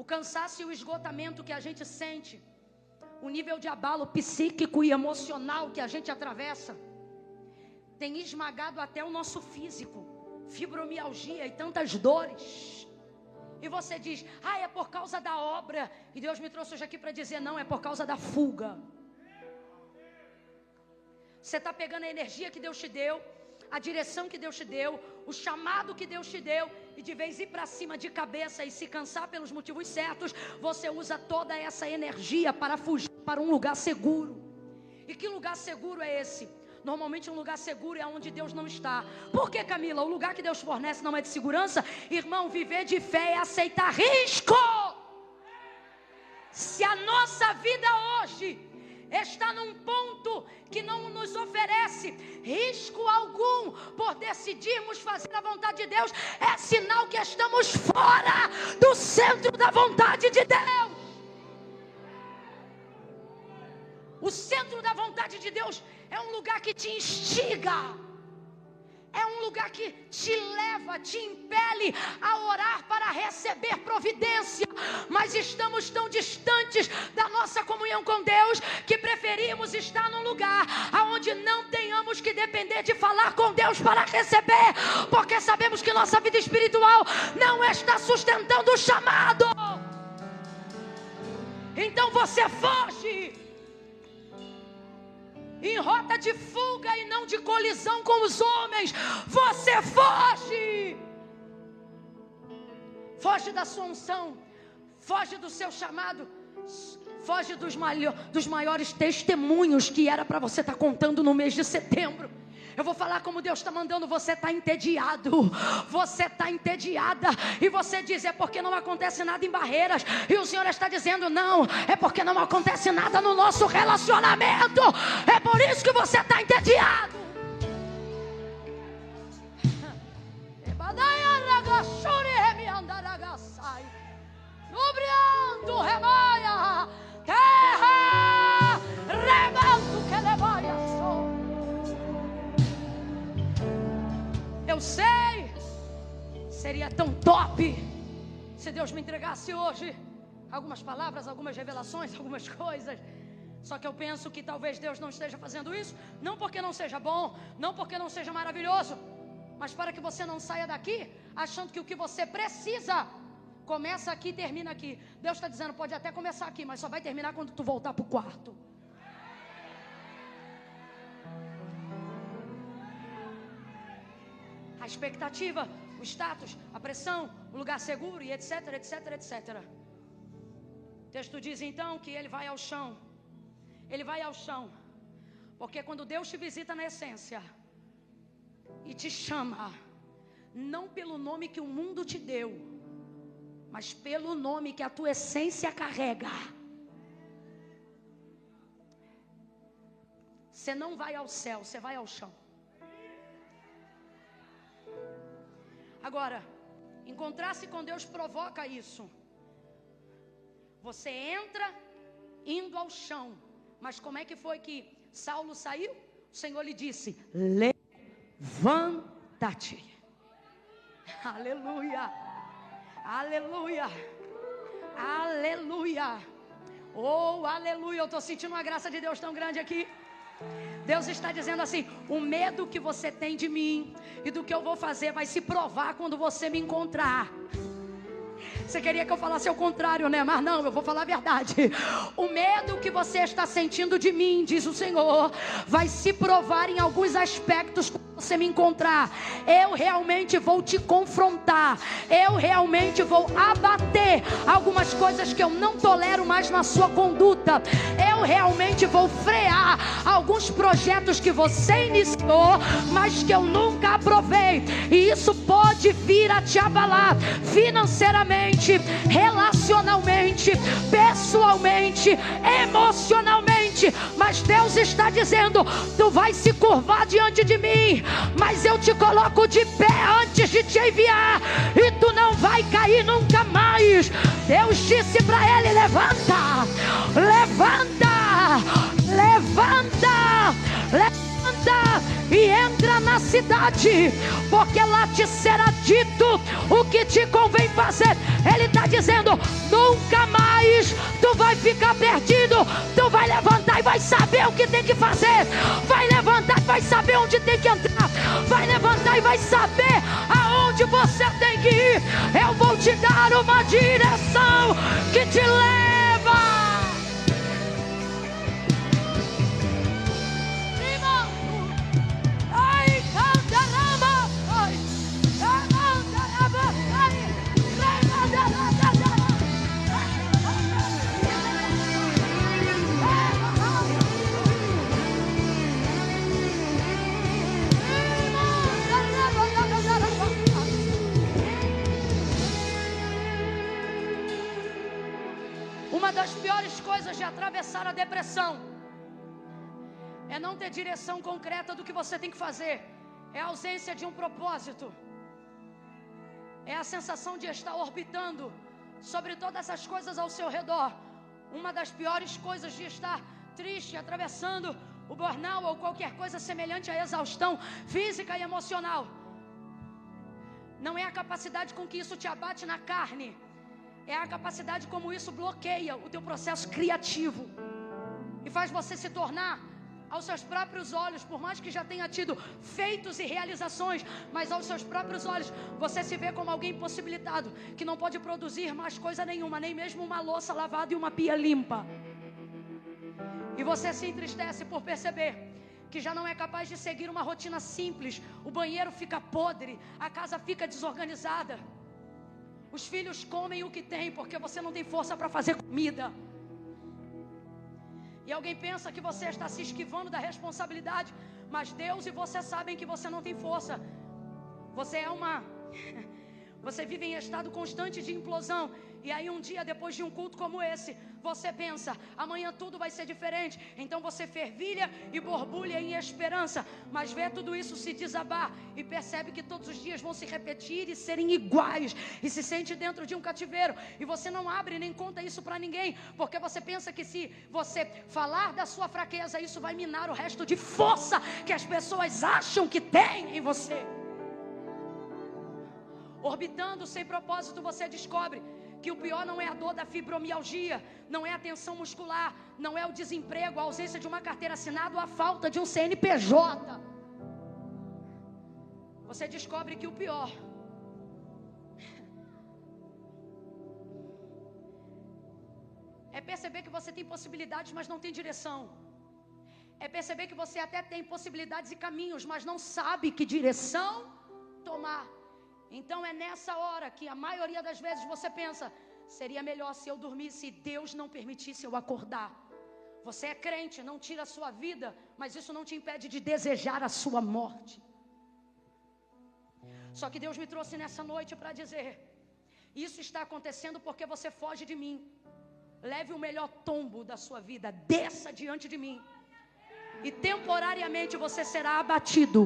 O cansaço e o esgotamento que a gente sente, o nível de abalo psíquico e emocional que a gente atravessa, tem esmagado até o nosso físico, fibromialgia e tantas dores. E você diz: é por causa da obra. E Deus me trouxe hoje aqui para dizer: não, é por causa da fuga. Você está pegando a energia que Deus te deu, a direção que Deus te deu, o chamado que Deus te deu, e de vez ir para cima de cabeça e se cansar pelos motivos certos, você usa toda essa energia para fugir para um lugar seguro. E que lugar seguro é esse? Normalmente um lugar seguro é onde Deus não está. Por que, Camila? O lugar que Deus fornece não é de segurança? Irmão, viver de fé é aceitar risco. Se a nossa vida hoje está num ponto que não nos oferece risco algum por decidirmos fazer a vontade de Deus, é sinal que estamos fora do centro da vontade de Deus. O centro da vontade de Deus é um lugar que te instiga, é um lugar que te leva, te impele a orar para receber providência. Mas estamos tão distantes da nossa comunhão com Deus que preferimos estar num lugar onde não tenhamos que depender de falar com Deus para receber, porque sabemos que nossa vida espiritual não está sustentando o chamado. Então você foge em rota de fuga e não de colisão com os homens. Você foge. Foge da sua unção, foge do seu chamado, foge dos maiores testemunhos que era para você estar contando no mês de setembro. Eu vou falar como Deus está mandando. Você está entediado, você está entediada, e você diz: é porque não acontece nada em Barreiras. E o Senhor está dizendo: não, é porque não acontece nada no nosso relacionamento. É por isso que você está entediado. Terra, remanto que levaia só. Eu sei, seria tão top se Deus me entregasse hoje algumas palavras, algumas revelações, algumas coisas. Só que eu penso que talvez Deus não esteja fazendo isso, não porque não seja bom, não porque não seja maravilhoso, mas para que você não saia daqui achando que o que você precisa começa aqui e termina aqui. Deus está dizendo: pode até começar aqui, mas só vai terminar quando tu voltar para o quarto. A expectativa, o status, a pressão, o lugar seguro e etc, etc, etc. O texto diz então que ele vai ao chão. Ele vai ao chão, porque quando Deus te visita na essência e te chama, não pelo nome que o mundo te deu, mas pelo nome que a tua essência carrega. Você não vai ao céu, você vai ao chão. Agora, encontrar-se com Deus provoca isso. Você entra indo ao chão. Mas como é que foi que Saulo saiu? O Senhor lhe disse: levanta-te. Aleluia. Aleluia. Aleluia. Oh, aleluia. Eu estou sentindo uma graça de Deus tão grande aqui. Deus está dizendo assim: o medo que você tem de mim e do que eu vou fazer vai se provar quando você me encontrar. Você queria que eu falasse ao contrário, né? Mas não, eu vou falar a verdade. O medo que você está sentindo de mim, diz o Senhor, vai se provar em alguns aspectos quando você me encontrar. Eu realmente vou te confrontar. Eu realmente vou abater algumas coisas que eu não tolero mais na sua conduta. Eu realmente vou frear alguns projetos que você iniciou, mas que eu nunca aprovei. E isso pode vir a te abalar financeiramente, relacionalmente, pessoalmente, emocionalmente. Mas Deus está dizendo: tu vai se curvar diante de mim, mas eu te coloco de pé antes de te enviar, e tu não vai cair nunca mais. Deus disse para ele: levanta, levanta, levanta, levanta e entra na cidade, porque lá te será dito o que te convém fazer. Ele está dizendo: nunca mais tu vai ficar perdido. Tu vai levantar e vai saber o que tem que fazer. Vai levantar e vai saber onde tem que entrar. Vai levantar e vai saber aonde você tem que ir. Eu vou te dar uma direção que te leva. Uma das piores coisas de atravessar a depressão é não ter direção concreta do que você tem que fazer. É a ausência de um propósito. É a sensação de estar orbitando sobre todas as coisas ao seu redor. Uma das piores coisas de estar triste, atravessando o burnout ou qualquer coisa semelhante à exaustão física e emocional, não é a capacidade com que isso te abate na carne, é a capacidade como isso bloqueia o teu processo criativo e faz você se tornar, aos seus próprios olhos, por mais que já tenha tido feitos e realizações, mas aos seus próprios olhos você se vê como alguém impossibilitado, que não pode produzir mais coisa nenhuma, nem mesmo uma louça lavada e uma pia limpa. E você se entristece por perceber que já não é capaz de seguir uma rotina simples. O banheiro fica podre, a casa fica desorganizada, os filhos comem o que tem porque você não tem força para fazer comida. E alguém pensa que você está se esquivando da responsabilidade, mas Deus e você sabem que você não tem força. Você vive em estado constante de implosão. E aí um dia depois de um culto como esse, você pensa: amanhã tudo vai ser diferente. Então você fervilha e borbulha em esperança, mas vê tudo isso se desabar e percebe que todos os dias vão se repetir e serem iguais, e se sente dentro de um cativeiro. E você não abre nem conta isso para ninguém, porque você pensa que se você falar da sua fraqueza, isso vai minar o resto de força que as pessoas acham que tem em você. Orbitando sem propósito, você descobre que o pior não é a dor da fibromialgia, não é a tensão muscular, não é o desemprego, a ausência de uma carteira assinada ou a falta de um CNPJ. Você descobre que o pior é perceber que você tem possibilidades, mas não tem direção. É perceber que você até tem possibilidades e caminhos, mas não sabe que direção tomar. Então é nessa hora que a maioria das vezes você pensa: seria melhor se eu dormisse e Deus não permitisse eu acordar. Você é crente, não tira a sua vida, mas isso não te impede de desejar a sua morte. Só que Deus me trouxe nessa noite para dizer: isso está acontecendo porque você foge de mim. Leve o melhor tombo da sua vida, desça diante de mim, e temporariamente você será abatido.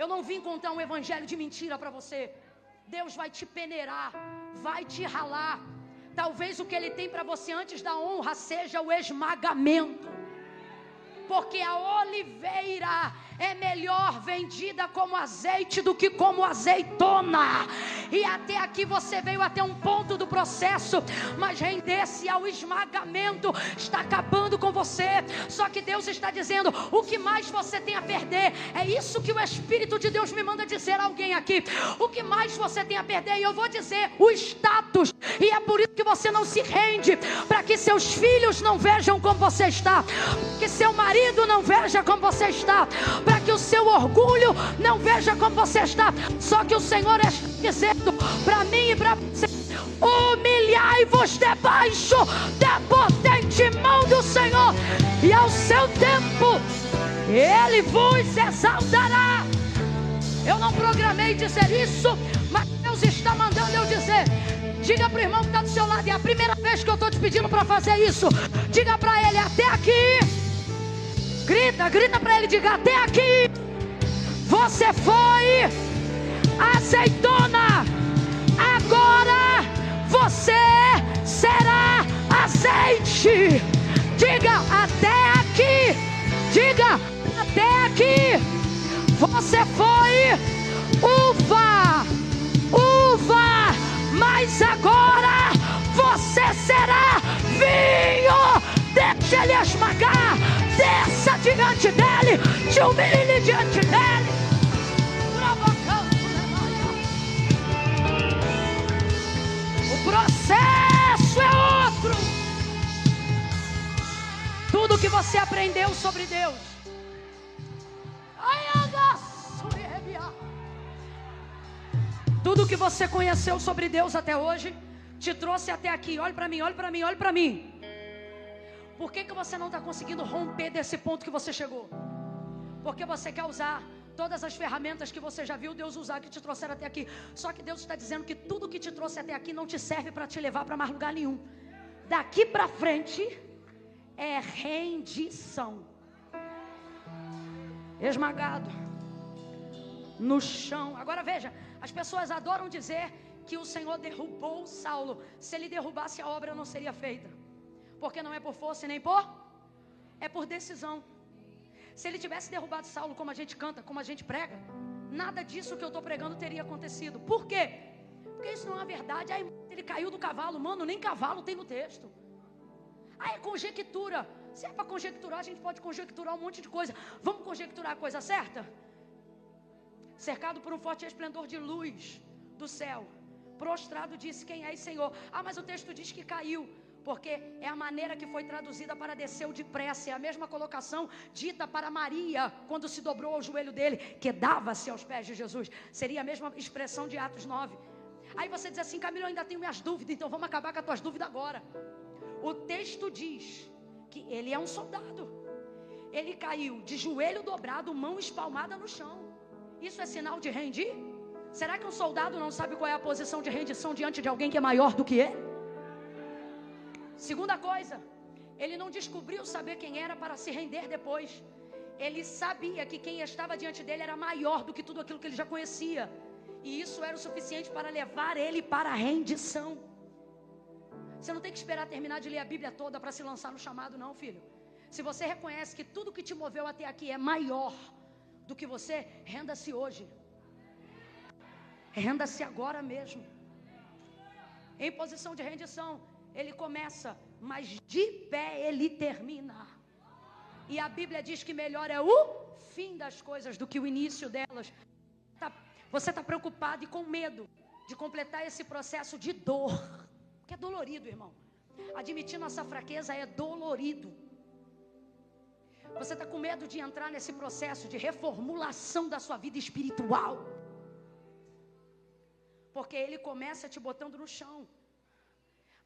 Eu não vim contar um evangelho de mentira para você. Deus vai te peneirar, vai te ralar. Talvez o que Ele tem para você antes da honra seja o esmagamento. Porque a oliveira é melhor vendida como azeite do que como azeitona. E até aqui você veio até um ponto do processo, mas render-se ao esmagamento está acabando com você. Só que Deus está dizendo: o que mais você tem a perder? É isso que o Espírito de Deus me manda dizer a alguém aqui. O que mais você tem a perder? E eu vou dizer: o status. E é por isso que você não se rende, para que seus filhos não vejam como você está, que seu marido não veja como você está, para que o seu orgulho não veja como você está. Só que o Senhor está dizendo para mim e para você: humilhai-vos debaixo da potente mão do Senhor, e ao seu tempo Ele vos exaltará. Eu não programei dizer isso, mas Deus está mandando eu dizer. Diga para o irmão que está do seu lado: é a primeira vez que eu estou te pedindo para fazer isso. Diga para ele: até aqui. Grita para ele, diga: até aqui você foi azeitona, agora você será azeite. Diga: até aqui. Diga: até aqui você foi uva, mas agora você será vinho. Deixa ele esmagar, desça diante dele, te humilhe diante dele. O processo é outro. Tudo que você aprendeu sobre Deus, tudo que você conheceu sobre Deus até hoje, te trouxe até aqui. Olhe para mim, olhe para mim, olhe para mim. Por que você não está conseguindo romper desse ponto que você chegou? Porque você quer usar todas as ferramentas que você já viu Deus usar, que te trouxeram até aqui. Só que Deus está dizendo que tudo que te trouxe até aqui não te serve para te levar para mais lugar nenhum. Daqui para frente é rendição. Esmagado no chão. Agora veja, as pessoas adoram dizer que o Senhor derrubou Saulo. Se ele derrubasse, a obra não seria feita. Porque não é por força nem por... é por decisão. Se ele tivesse derrubado Saulo, como a gente canta, como a gente prega, nada disso que eu estou pregando teria acontecido. Por quê? Porque isso não é verdade. Aí ele caiu do cavalo. Mano, nem cavalo tem no texto. Aí é conjectura. Se é para conjecturar, a gente pode conjecturar um monte de coisa. Vamos conjecturar a coisa certa? Cercado por um forte esplendor de luz do céu, prostrado disse: quem és, Senhor? Ah, mas o texto diz que caiu. Porque é a maneira que foi traduzida para desceu depressa. É a mesma colocação dita para Maria quando se dobrou ao joelho dele, que dava-se aos pés de Jesus. Seria a mesma expressão de Atos 9. Aí você diz assim: Camila, eu ainda tenho minhas dúvidas, então vamos acabar com as tuas dúvidas agora. O texto diz que ele é um soldado. Ele caiu de joelho dobrado, mão espalmada no chão. Isso é sinal de rendir? Será que um soldado não sabe qual é a posição de rendição diante de alguém que é maior do que ele? Segunda coisa, ele não descobriu saber quem era para se render depois. Ele sabia que quem estava diante dele era maior do que tudo aquilo que ele já conhecia. E isso era o suficiente para levar ele para a rendição. Você não tem que esperar terminar de ler a Bíblia toda para se lançar no chamado, não, filho. Se você reconhece que tudo que te moveu até aqui é maior do que você, renda-se hoje. Renda-se agora mesmo. Em posição de rendição, ele começa, mas de pé ele termina. E a Bíblia diz que melhor é o fim das coisas do que o início delas. Você está preocupado e com medo de completar esse processo de dor, que é dolorido, irmão. Admitir nossa fraqueza é dolorido. Você está com medo de entrar nesse processo de reformulação da sua vida espiritual, porque ele começa te botando no chão.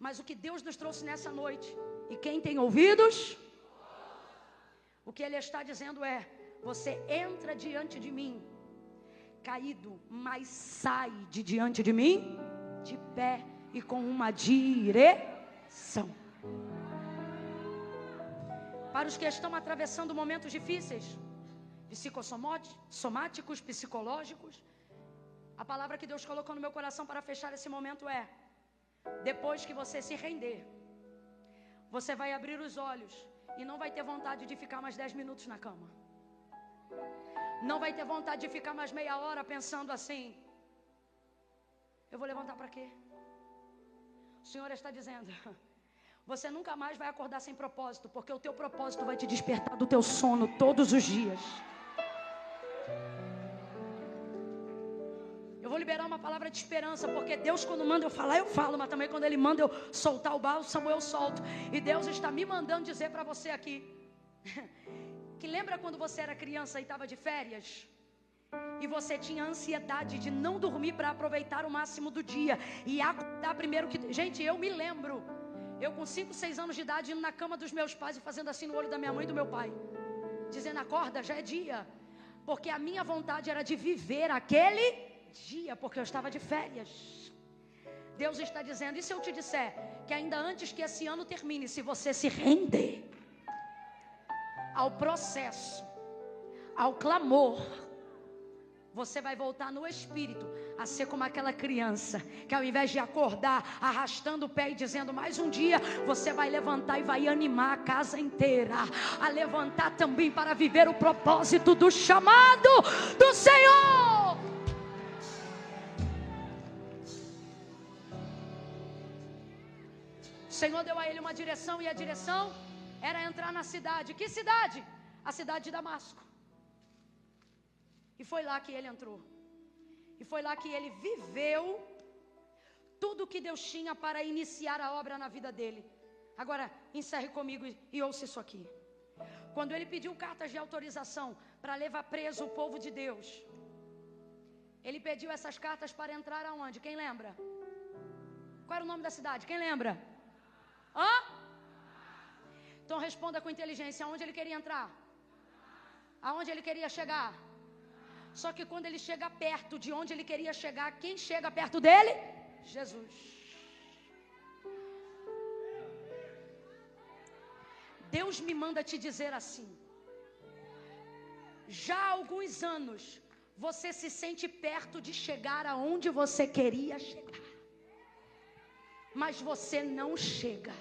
Mas o que Deus nos trouxe nessa noite, e quem tem ouvidos, o que Ele está dizendo é: você entra diante de mim, caído, mas sai de diante de mim, de pé e com uma direção. Para os que estão atravessando momentos difíceis, psicossomáticos, psicológicos, a palavra que Deus colocou no meu coração para fechar esse momento é: depois que você se render, você vai abrir os olhos e não vai ter vontade de ficar mais 10 minutos na cama. Não vai ter vontade de ficar mais meia hora pensando assim: eu vou levantar para quê? O Senhor está dizendo: você nunca mais vai acordar sem propósito, porque o teu propósito vai te despertar do teu sono todos os dias. Eu vou liberar uma palavra de esperança, porque Deus, quando manda eu falar, eu falo, mas também quando Ele manda eu soltar o bálsamo, eu solto. E Deus está me mandando dizer para você aqui que lembra quando você era criança e estava de férias? E você tinha ansiedade de não dormir para aproveitar o máximo do dia e acordar primeiro que... Gente, eu me lembro, eu com 5, 6 anos de idade, indo na cama dos meus pais e fazendo assim no olho da minha mãe e do meu pai, dizendo: acorda, já é dia. Porque a minha vontade era de viver aquele dia, porque eu estava de férias. Deus está dizendo: e se eu te disser que ainda antes que esse ano termine, se você se render ao processo, ao clamor, você vai voltar no espírito a ser como aquela criança que, ao invés de acordar arrastando o pé e dizendo mais um dia, você vai levantar e vai animar a casa inteira a levantar também para viver o propósito do chamado do Senhor. O Senhor deu a ele uma direção, e a direção era entrar na cidade. Que cidade? A cidade de Damasco. E foi lá que ele entrou. E foi lá que ele viveu tudo que Deus tinha para iniciar a obra na vida dele. Agora, encerre comigo e ouça isso aqui. Quando ele pediu cartas de autorização para levar preso o povo de Deus, ele pediu essas cartas para entrar aonde? Quem lembra? Qual era o nome da cidade? Quem lembra? Hã? Então responda com inteligência: aonde ele queria entrar? Aonde ele queria chegar? Só que quando ele chega perto de onde ele queria chegar, quem chega perto dele? Jesus. Deus me manda te dizer assim: já há alguns anos você se sente perto de chegar aonde você queria chegar, mas você não chega,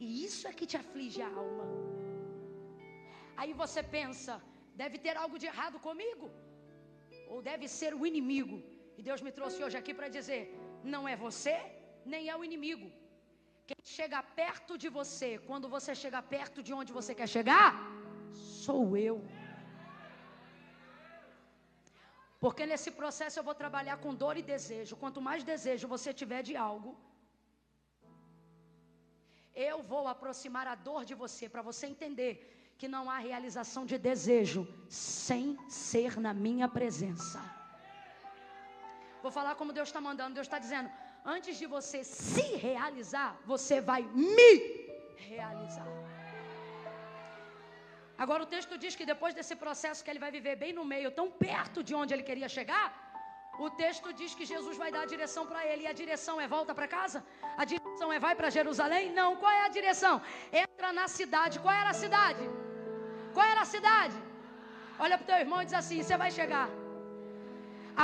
e isso é que te aflige a alma. Aí você pensa: deve ter algo de errado comigo, ou deve ser o inimigo. E Deus me trouxe hoje aqui para dizer: não é você, nem é o inimigo. Quem chega perto de você, quando você chega perto de onde você quer chegar, sou eu. Porque nesse processo eu vou trabalhar com dor e desejo. Quanto mais desejo você tiver de algo, eu vou aproximar a dor de você, para você entender que não há realização de desejo sem ser na minha presença. Vou falar como Deus está mandando. Deus está dizendo: antes de você se realizar, você vai me realizar. Agora o texto diz que depois desse processo que ele vai viver bem no meio, tão perto de onde ele queria chegar, o texto diz que Jesus vai dar a direção para ele. E a direção é: volta para casa? A direção é: vai para Jerusalém? Não. Qual é a direção? Entra na cidade. Qual era a cidade? Qual era a cidade? Olha para o teu irmão e diz assim: você vai chegar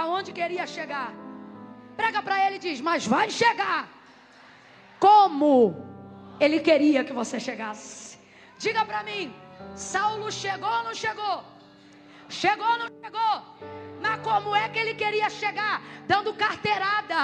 aonde queria chegar. Prega para ele e diz: mas vai chegar como ele queria que você chegasse. Diga para mim: Saulo chegou ou não chegou? Chegou ou não chegou? Mas como é que ele queria chegar? Dando carteirada,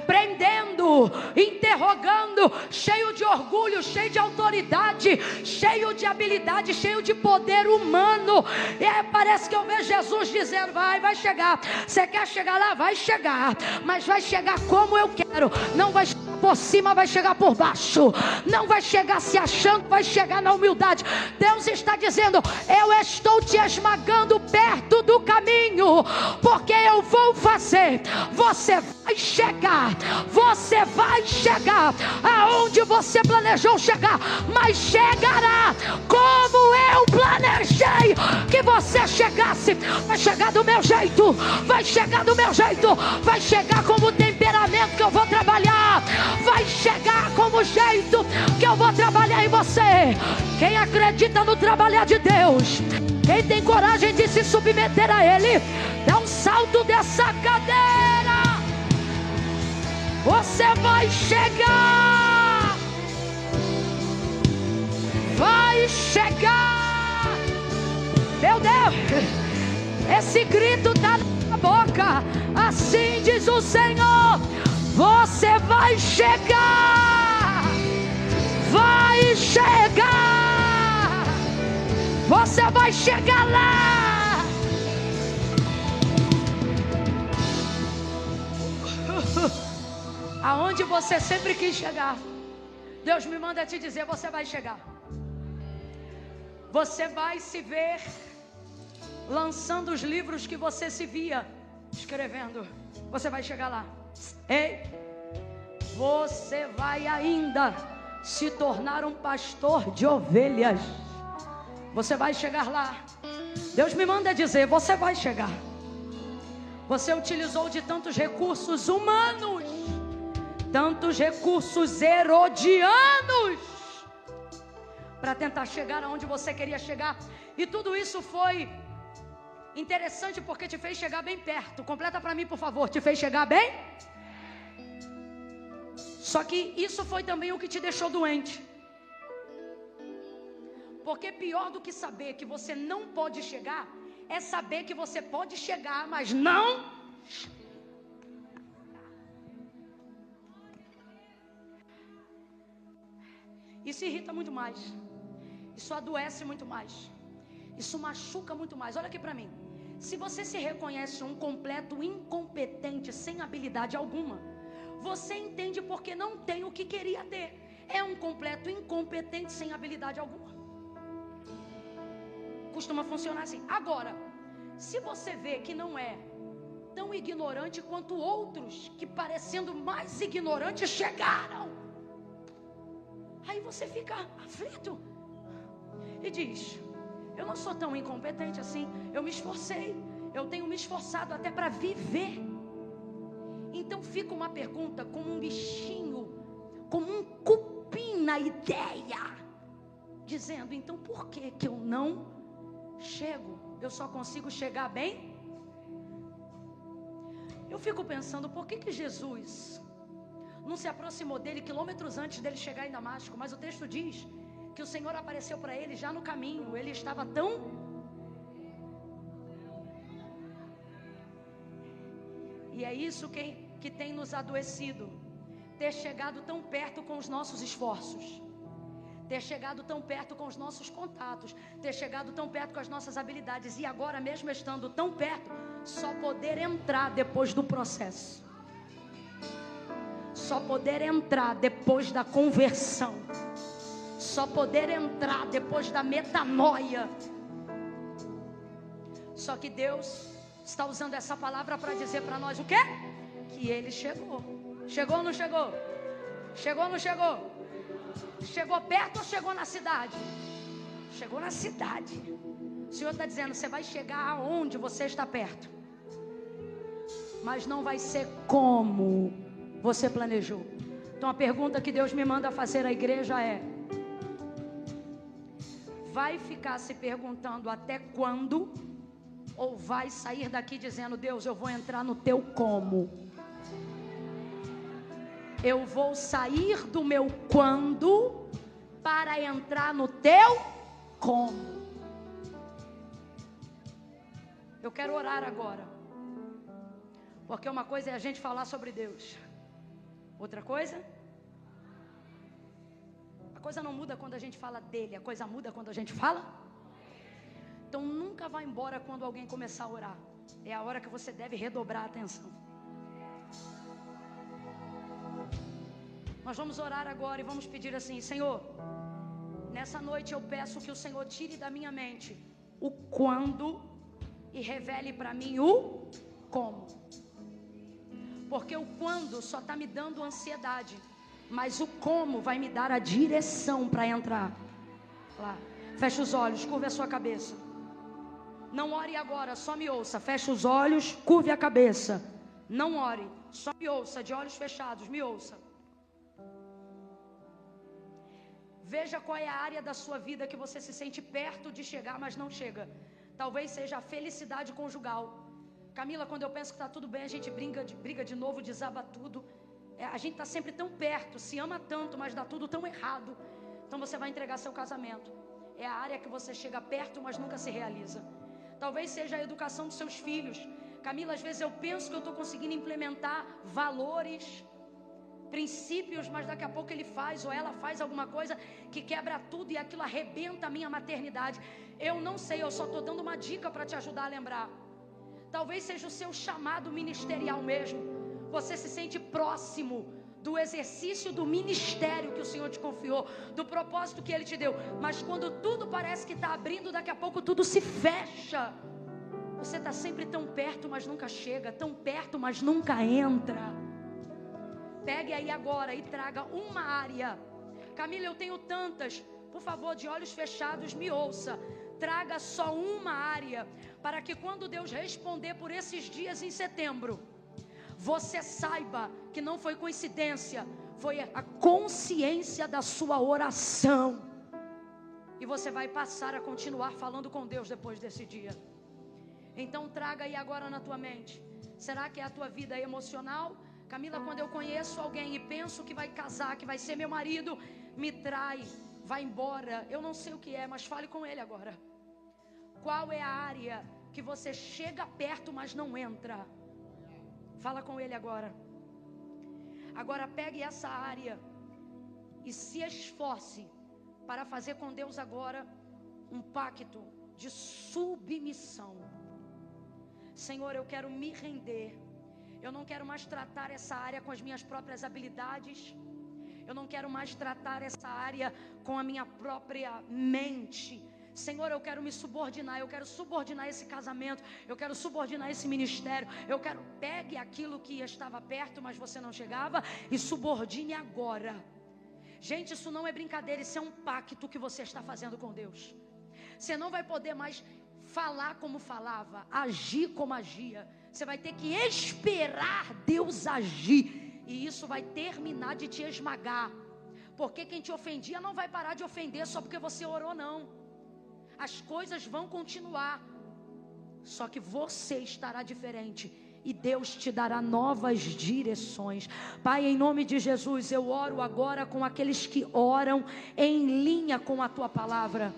prendendo, interrogando, cheio de orgulho, cheio de autoridade, cheio de habilidade, cheio de poder humano. E aí parece que eu vejo Jesus dizendo: vai chegar. Você quer chegar lá? Vai chegar. Mas vai chegar como eu quero. Não vai chegar por cima, vai chegar por baixo. Não vai chegar se achando, vai chegar na humildade. Deus está dizendo: eu estou te esmagando perto do caminho, porque eu vou fazer. Você vai chegar. Você vai chegar aonde você planejou chegar, mas chegará como Eu planejei que você chegasse. Vai chegar do meu jeito. Vai chegar do meu jeito. Vai chegar como o temperamento que eu vou trabalhar. Vai chegar como o jeito que eu vou trabalhar em você. Quem acredita no trabalhar de Deus, quem tem coragem de se submeter a Ele, dá um salto dessa cadeira. Você vai chegar. Vai chegar. Meu Deus, esse grito está na boca. Assim diz o Senhor: você vai chegar. Vai chegar. Você vai chegar lá. Aonde você sempre quis chegar, Deus me manda te dizer: você vai chegar. Você vai se ver lançando os livros que você se via escrevendo. Você vai chegar lá. Ei, você vai ainda se tornar um pastor de ovelhas. Você vai chegar lá. Deus me manda dizer: você vai chegar. Você utilizou de tantos recursos humanos, tantos recursos herodianos, para tentar chegar aonde você queria chegar. E tudo isso foi interessante porque te fez chegar bem perto. Completa para mim, por favor. Te fez chegar bem? Só que isso foi também o que te deixou doente. Porque pior do que saber que você não pode chegar é saber que você pode chegar, mas não. Isso irrita muito mais. Isso adoece muito mais. Isso machuca muito mais. Olha aqui para mim. Se você se reconhece um completo incompetente, sem habilidade alguma, você entende porque não tem o que queria ter. É um completo incompetente, sem habilidade alguma. Costuma funcionar assim. Agora, se você vê que não é tão ignorante quanto outros que, parecendo mais ignorantes, chegaram, aí você fica aflito e diz: eu não sou tão incompetente assim. Eu me esforcei. Eu tenho me esforçado até para viver. Então fica uma pergunta, como um bichinho, como um cupim na ideia, dizendo: então por que que eu não chego? Eu só consigo chegar bem? Eu fico pensando, por que que Jesus não se aproximou dele quilômetros antes dele chegar em Damasco? Mas o texto diz que o Senhor apareceu para ele já no caminho. Ele estava tão... E é isso que tem nos adoecido. Ter chegado tão perto com os nossos esforços. Ter chegado tão perto com os nossos contatos. Ter chegado tão perto com as nossas habilidades. E agora, mesmo estando tão perto, só poder entrar depois do processo. Só poder entrar depois da conversão. Só poder entrar depois da metanoia. Só que Deus está usando essa palavra para dizer para nós o quê? Que Ele chegou. Chegou ou não chegou? Chegou ou não chegou? Chegou perto ou chegou na cidade? Chegou na cidade. O Senhor está dizendo: você vai chegar aonde você está perto, mas não vai ser como você planejou. Então a pergunta que Deus me manda fazer à igreja é: vai ficar se perguntando até quando? Ou vai sair daqui dizendo: Deus, eu vou entrar no teu como. Eu vou sair do meu quando para entrar no teu como. Eu quero orar agora. Porque uma coisa é a gente falar sobre Deus. Outra coisa, a coisa não muda quando a gente fala dele, a coisa muda quando a gente fala. Então nunca vá embora quando alguém começar a orar. É a hora que você deve redobrar a atenção. Nós vamos orar agora e vamos pedir assim: Senhor, nessa noite eu peço que o Senhor tire da minha mente o quando e revele para mim o como. Porque o quando só está me dando ansiedade, mas o como vai me dar a direção para entrar lá. Feche os olhos, curve a sua cabeça. Não ore agora, só me ouça. Feche os olhos, curve a cabeça. Não ore, só me ouça, de olhos fechados, me ouça. Veja qual é a área da sua vida que você se sente perto de chegar, mas não chega. Talvez seja a felicidade conjugal. Camila, quando eu penso que está tudo bem, a gente briga de novo, desaba tudo. A gente está sempre tão perto, se ama tanto, mas dá tudo tão errado. Então você vai entregar seu casamento. É a área que você chega perto, mas nunca se realiza. Talvez seja a educação dos seus filhos. Camila, às vezes eu penso que eu estou conseguindo implementar valores, princípios, mas daqui a pouco ele faz ou ela faz alguma coisa que quebra tudo e aquilo arrebenta a minha maternidade. Eu não sei, eu só estou dando uma dica para te ajudar a lembrar. Talvez seja o seu chamado ministerial mesmo. Você se sente próximo do exercício do ministério que o Senhor te confiou, do propósito que Ele te deu. Mas quando tudo parece que está abrindo, daqui a pouco tudo se fecha. Você está sempre tão perto, mas nunca chega. Tão perto, mas nunca entra. Pegue aí agora e traga uma área. Camila, eu tenho tantas. Por favor, de olhos fechados, me ouça. Traga só uma área, para que quando Deus responder por esses dias em setembro, você saiba que não foi coincidência, foi a consciência da sua oração. E você vai passar a continuar falando com Deus depois desse dia. Então traga aí agora na tua mente. Será que é a tua vida emocional? Camila, quando eu conheço alguém e penso que vai casar, que vai ser meu marido, me trai, vai embora. Eu não sei o que é, mas fale com ele agora. Qual é a área que você chega perto, mas não entra? Fala com ele agora. Agora pegue essa área e se esforce para fazer com Deus agora um pacto de submissão. Senhor, eu quero me render. Eu não quero mais tratar essa área com as minhas próprias habilidades. Eu não quero mais tratar essa área com a minha própria mente. Senhor, eu quero me subordinar, eu quero subordinar esse casamento, eu quero subordinar esse ministério, eu quero, pegue aquilo que estava perto, mas você não chegava, e subordine agora. Gente, isso não é brincadeira, isso é um pacto que você está fazendo com Deus. Você não vai poder mais falar como falava, agir como agia. Você vai ter que esperar Deus agir, e isso vai terminar de te esmagar, porque quem te ofendia não vai parar de ofender só porque você orou, não. As coisas vão continuar, só que você estará diferente e Deus te dará novas direções. Pai, em nome de Jesus, eu oro agora com aqueles que oram em linha com a Tua palavra.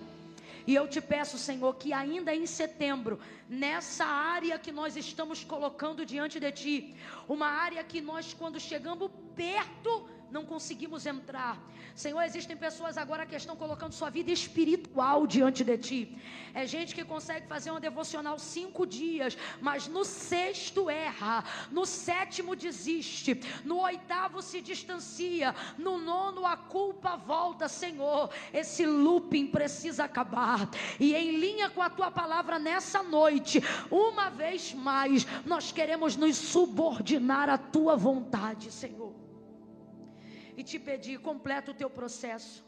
E eu te peço, Senhor, que ainda em setembro, nessa área que nós estamos colocando diante de Ti, uma área que nós, quando chegamos perto, não conseguimos entrar. Senhor, existem pessoas agora que estão colocando sua vida espiritual diante de Ti. É gente que consegue fazer uma devocional 5 dias, mas no 6º erra, no 7º desiste, no 8º se distancia, no 9º a culpa volta. Senhor, esse looping precisa acabar. E em linha com a Tua palavra nessa noite, uma vez mais, nós queremos nos subordinar à Tua vontade, Senhor. E te pedir, completa o teu processo.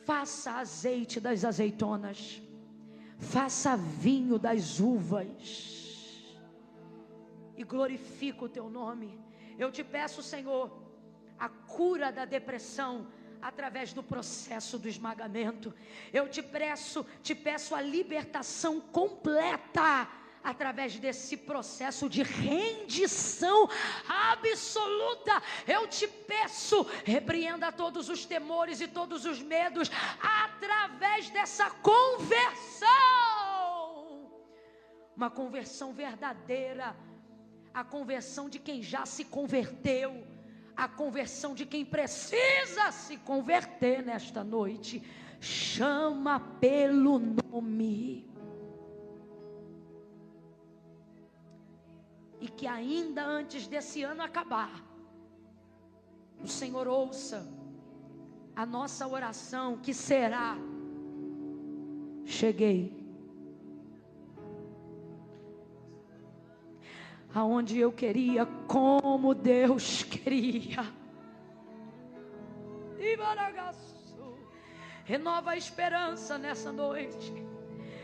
Faça azeite das azeitonas. Faça vinho das uvas. E glorifica o teu nome. Eu te peço, Senhor, a cura da depressão através do processo do esmagamento. Eu te peço a libertação completa através desse processo de rendição absoluta. Eu te peço, repreenda todos os temores e todos os medos através dessa conversão. Uma conversão verdadeira, a conversão de quem já se converteu, a conversão de quem precisa se converter nesta noite. Chama pelo nome. E que ainda antes desse ano acabar, o Senhor ouça a nossa oração, que será: cheguei aonde eu queria, como Deus queria. Renova a esperança nessa noite.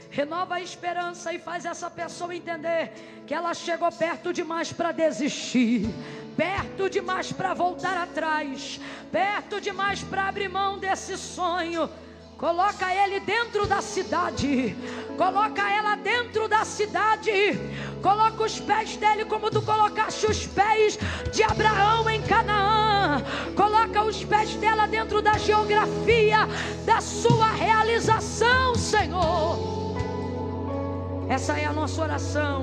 Renova a esperança e faz essa pessoa entender que ela chegou perto demais para desistir, perto demais para voltar atrás, perto demais para abrir mão desse sonho. Coloca ele dentro da cidade, coloca ela dentro da cidade, coloca os pés dele como tu colocaste os pés de Abraão em Canaã, coloca os pés dela dentro da geografia da sua realização, Senhor. Essa é a nossa oração,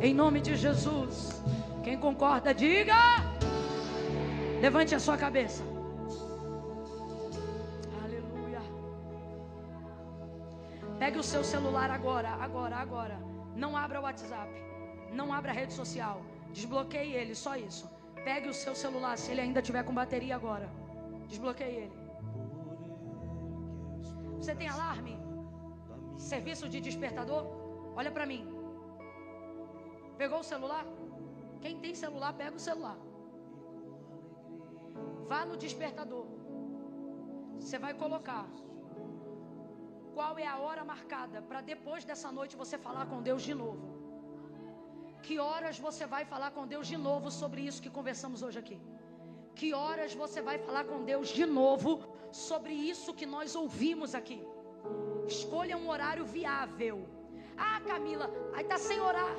em nome de Jesus. Quem concorda, diga. Levante a sua cabeça. Aleluia. Pegue o seu celular agora. Não abra o WhatsApp, não abra a rede social, desbloqueie ele, só isso. Pegue o seu celular, se ele ainda tiver com bateria agora, desbloqueie ele. Você tem alarme? Serviço de despertador? Olha para mim. Pegou o celular? Quem tem celular, pega o celular. Vá no despertador. Você vai colocar qual é a hora marcada para depois dessa noite você falar com Deus de novo. Que horas você vai falar com Deus de novo sobre isso que conversamos hoje aqui? Que horas você vai falar com Deus de novo sobre isso que nós ouvimos aqui? Escolha um horário viável. Ah, Camila, aí tá sem orar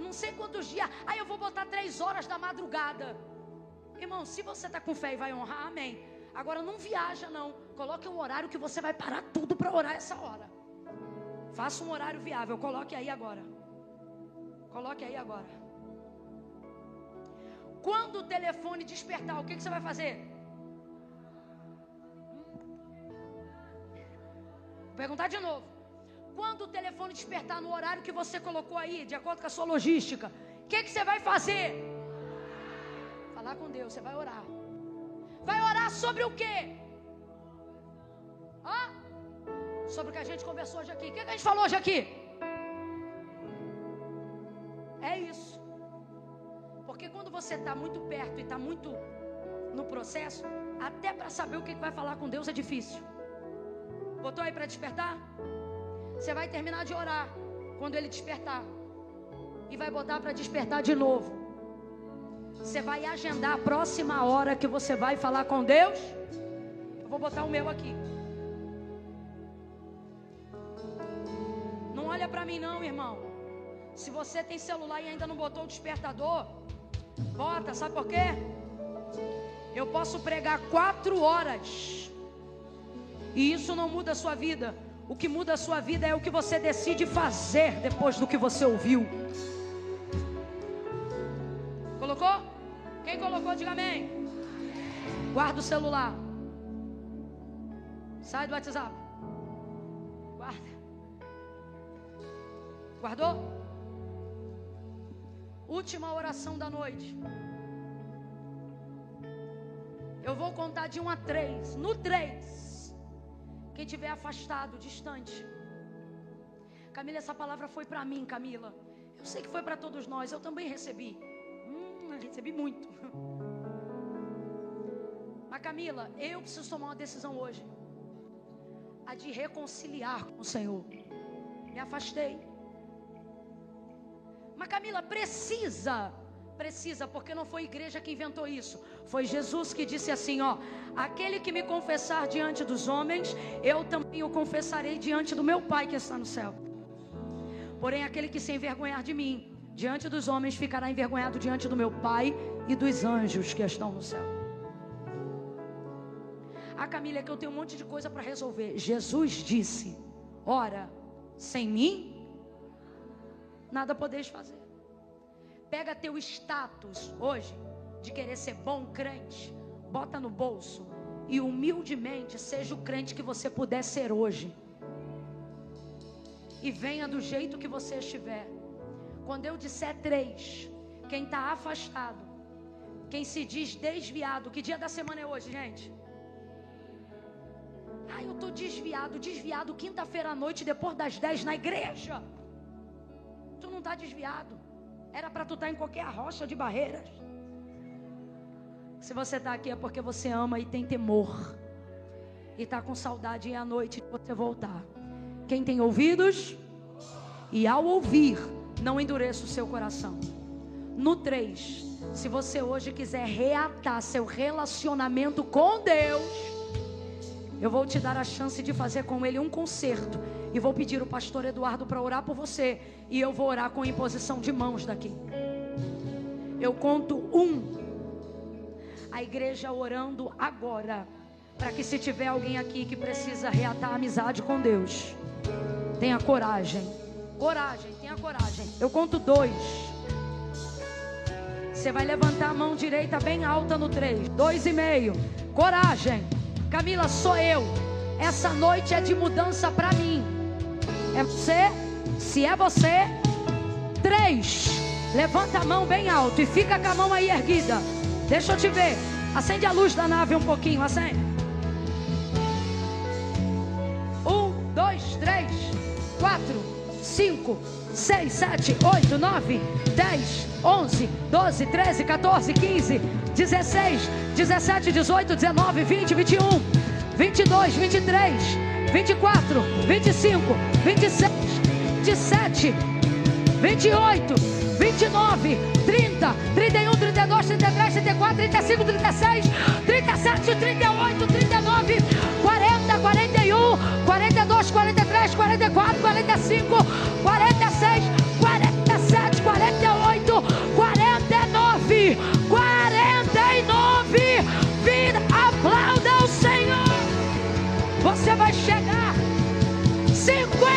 não sei quantos dias. Aí eu vou botar 3 horas da madrugada. Irmão, se você tá com fé e vai honrar, amém. Agora não viaja não. Coloque um horário que você vai parar tudo para orar essa hora. Faça um horário viável. Coloque aí agora. Coloque aí agora. Quando o telefone despertar, o que você vai fazer? Vou perguntar de novo. Quando o telefone despertar no horário que você colocou aí, de acordo com a sua logística, o que você vai fazer? Falar com Deus, você vai orar. Vai orar sobre o quê? Sobre o que a gente conversou hoje aqui. O que a gente falou hoje aqui? É isso. Porque quando você está muito perto e está muito no processo, até para saber o que vai falar com Deus é difícil. Botou aí para despertar? Você vai terminar de orar quando ele despertar. E vai botar para despertar de novo. Você vai agendar a próxima hora que você vai falar com Deus. Eu vou botar o meu aqui. Não olha para mim não, irmão. Se você tem celular e ainda não botou o despertador, bota, sabe por quê? Eu posso pregar 4 horas e isso não muda a sua vida. O que muda a sua vida é o que você decide fazer depois do que você ouviu. Colocou? Quem colocou, diga amém. Guarda o celular. Sai do WhatsApp. Guarda. Guardou? Última oração da noite. Eu vou contar de 1 a 3. No 3, quem estiver afastado, distante. Camila, essa palavra foi para mim, Camila. Eu sei que foi para todos nós. Eu também recebi. Recebi muito. Mas Camila, eu preciso tomar uma decisão hoje. A de reconciliar com o Senhor. Me afastei. Mas Camila, precisa, porque não foi a igreja que inventou isso. Foi Jesus que disse assim, aquele que me confessar diante dos homens, eu também o confessarei diante do meu Pai que está no céu. Porém, aquele que se envergonhar de mim, diante dos homens, ficará envergonhado diante do meu Pai e dos anjos que estão no céu. Camila, é que eu tenho um monte de coisa para resolver. Jesus disse, ora, sem mim, nada podeis fazer. Pega teu status hoje, de querer ser bom crente, bota no bolso, e humildemente seja o crente que você puder ser hoje. E venha do jeito que você estiver. Quando eu disser 3, quem está afastado, quem se diz desviado, que dia da semana é hoje, gente? Eu estou desviado, quinta-feira à noite, depois das 10 na igreja. Tu não está desviado. Era para tu estar em qualquer rocha de barreiras. Se você está aqui é porque você ama e tem temor. e está com saudade, e é a noite de você voltar. Quem tem ouvidos, e ao ouvir, não endureça o seu coração. No 3, se você hoje quiser reatar seu relacionamento com Deus, eu vou te dar a chance de fazer com Ele um concerto. E vou pedir o pastor Eduardo para orar por você. E eu vou orar com imposição de mãos daqui. Eu conto 1. A igreja orando agora. Para que se tiver alguém aqui que precisa reatar a amizade com Deus, tenha coragem. Coragem, tenha coragem. Eu conto 2. Você vai levantar a mão direita bem alta no 3. 2,5. Coragem. Camila, sou eu. Essa noite é de mudança para mim. É você? Se é você, 3. Levanta a mão bem alto e fica com a mão aí erguida. Deixa eu te ver. Acende a luz da nave um pouquinho. Acende. 1, 2, 3, 4, 5, 6, 7, 8, 9, 10, 11, 12, 13, 14, 15, 16, 17, 18, 19, 20, 21, 22, 23, 24, 25, 26, 27, 28, 29, 30, 31, 32, 33, 34, 35, 36, 37, 38, 39, 40, 41, 42, 43, 44, 45, 46, 47, 48, 49, 49. Vira, aplauda o Senhor. Você vai chegar 50.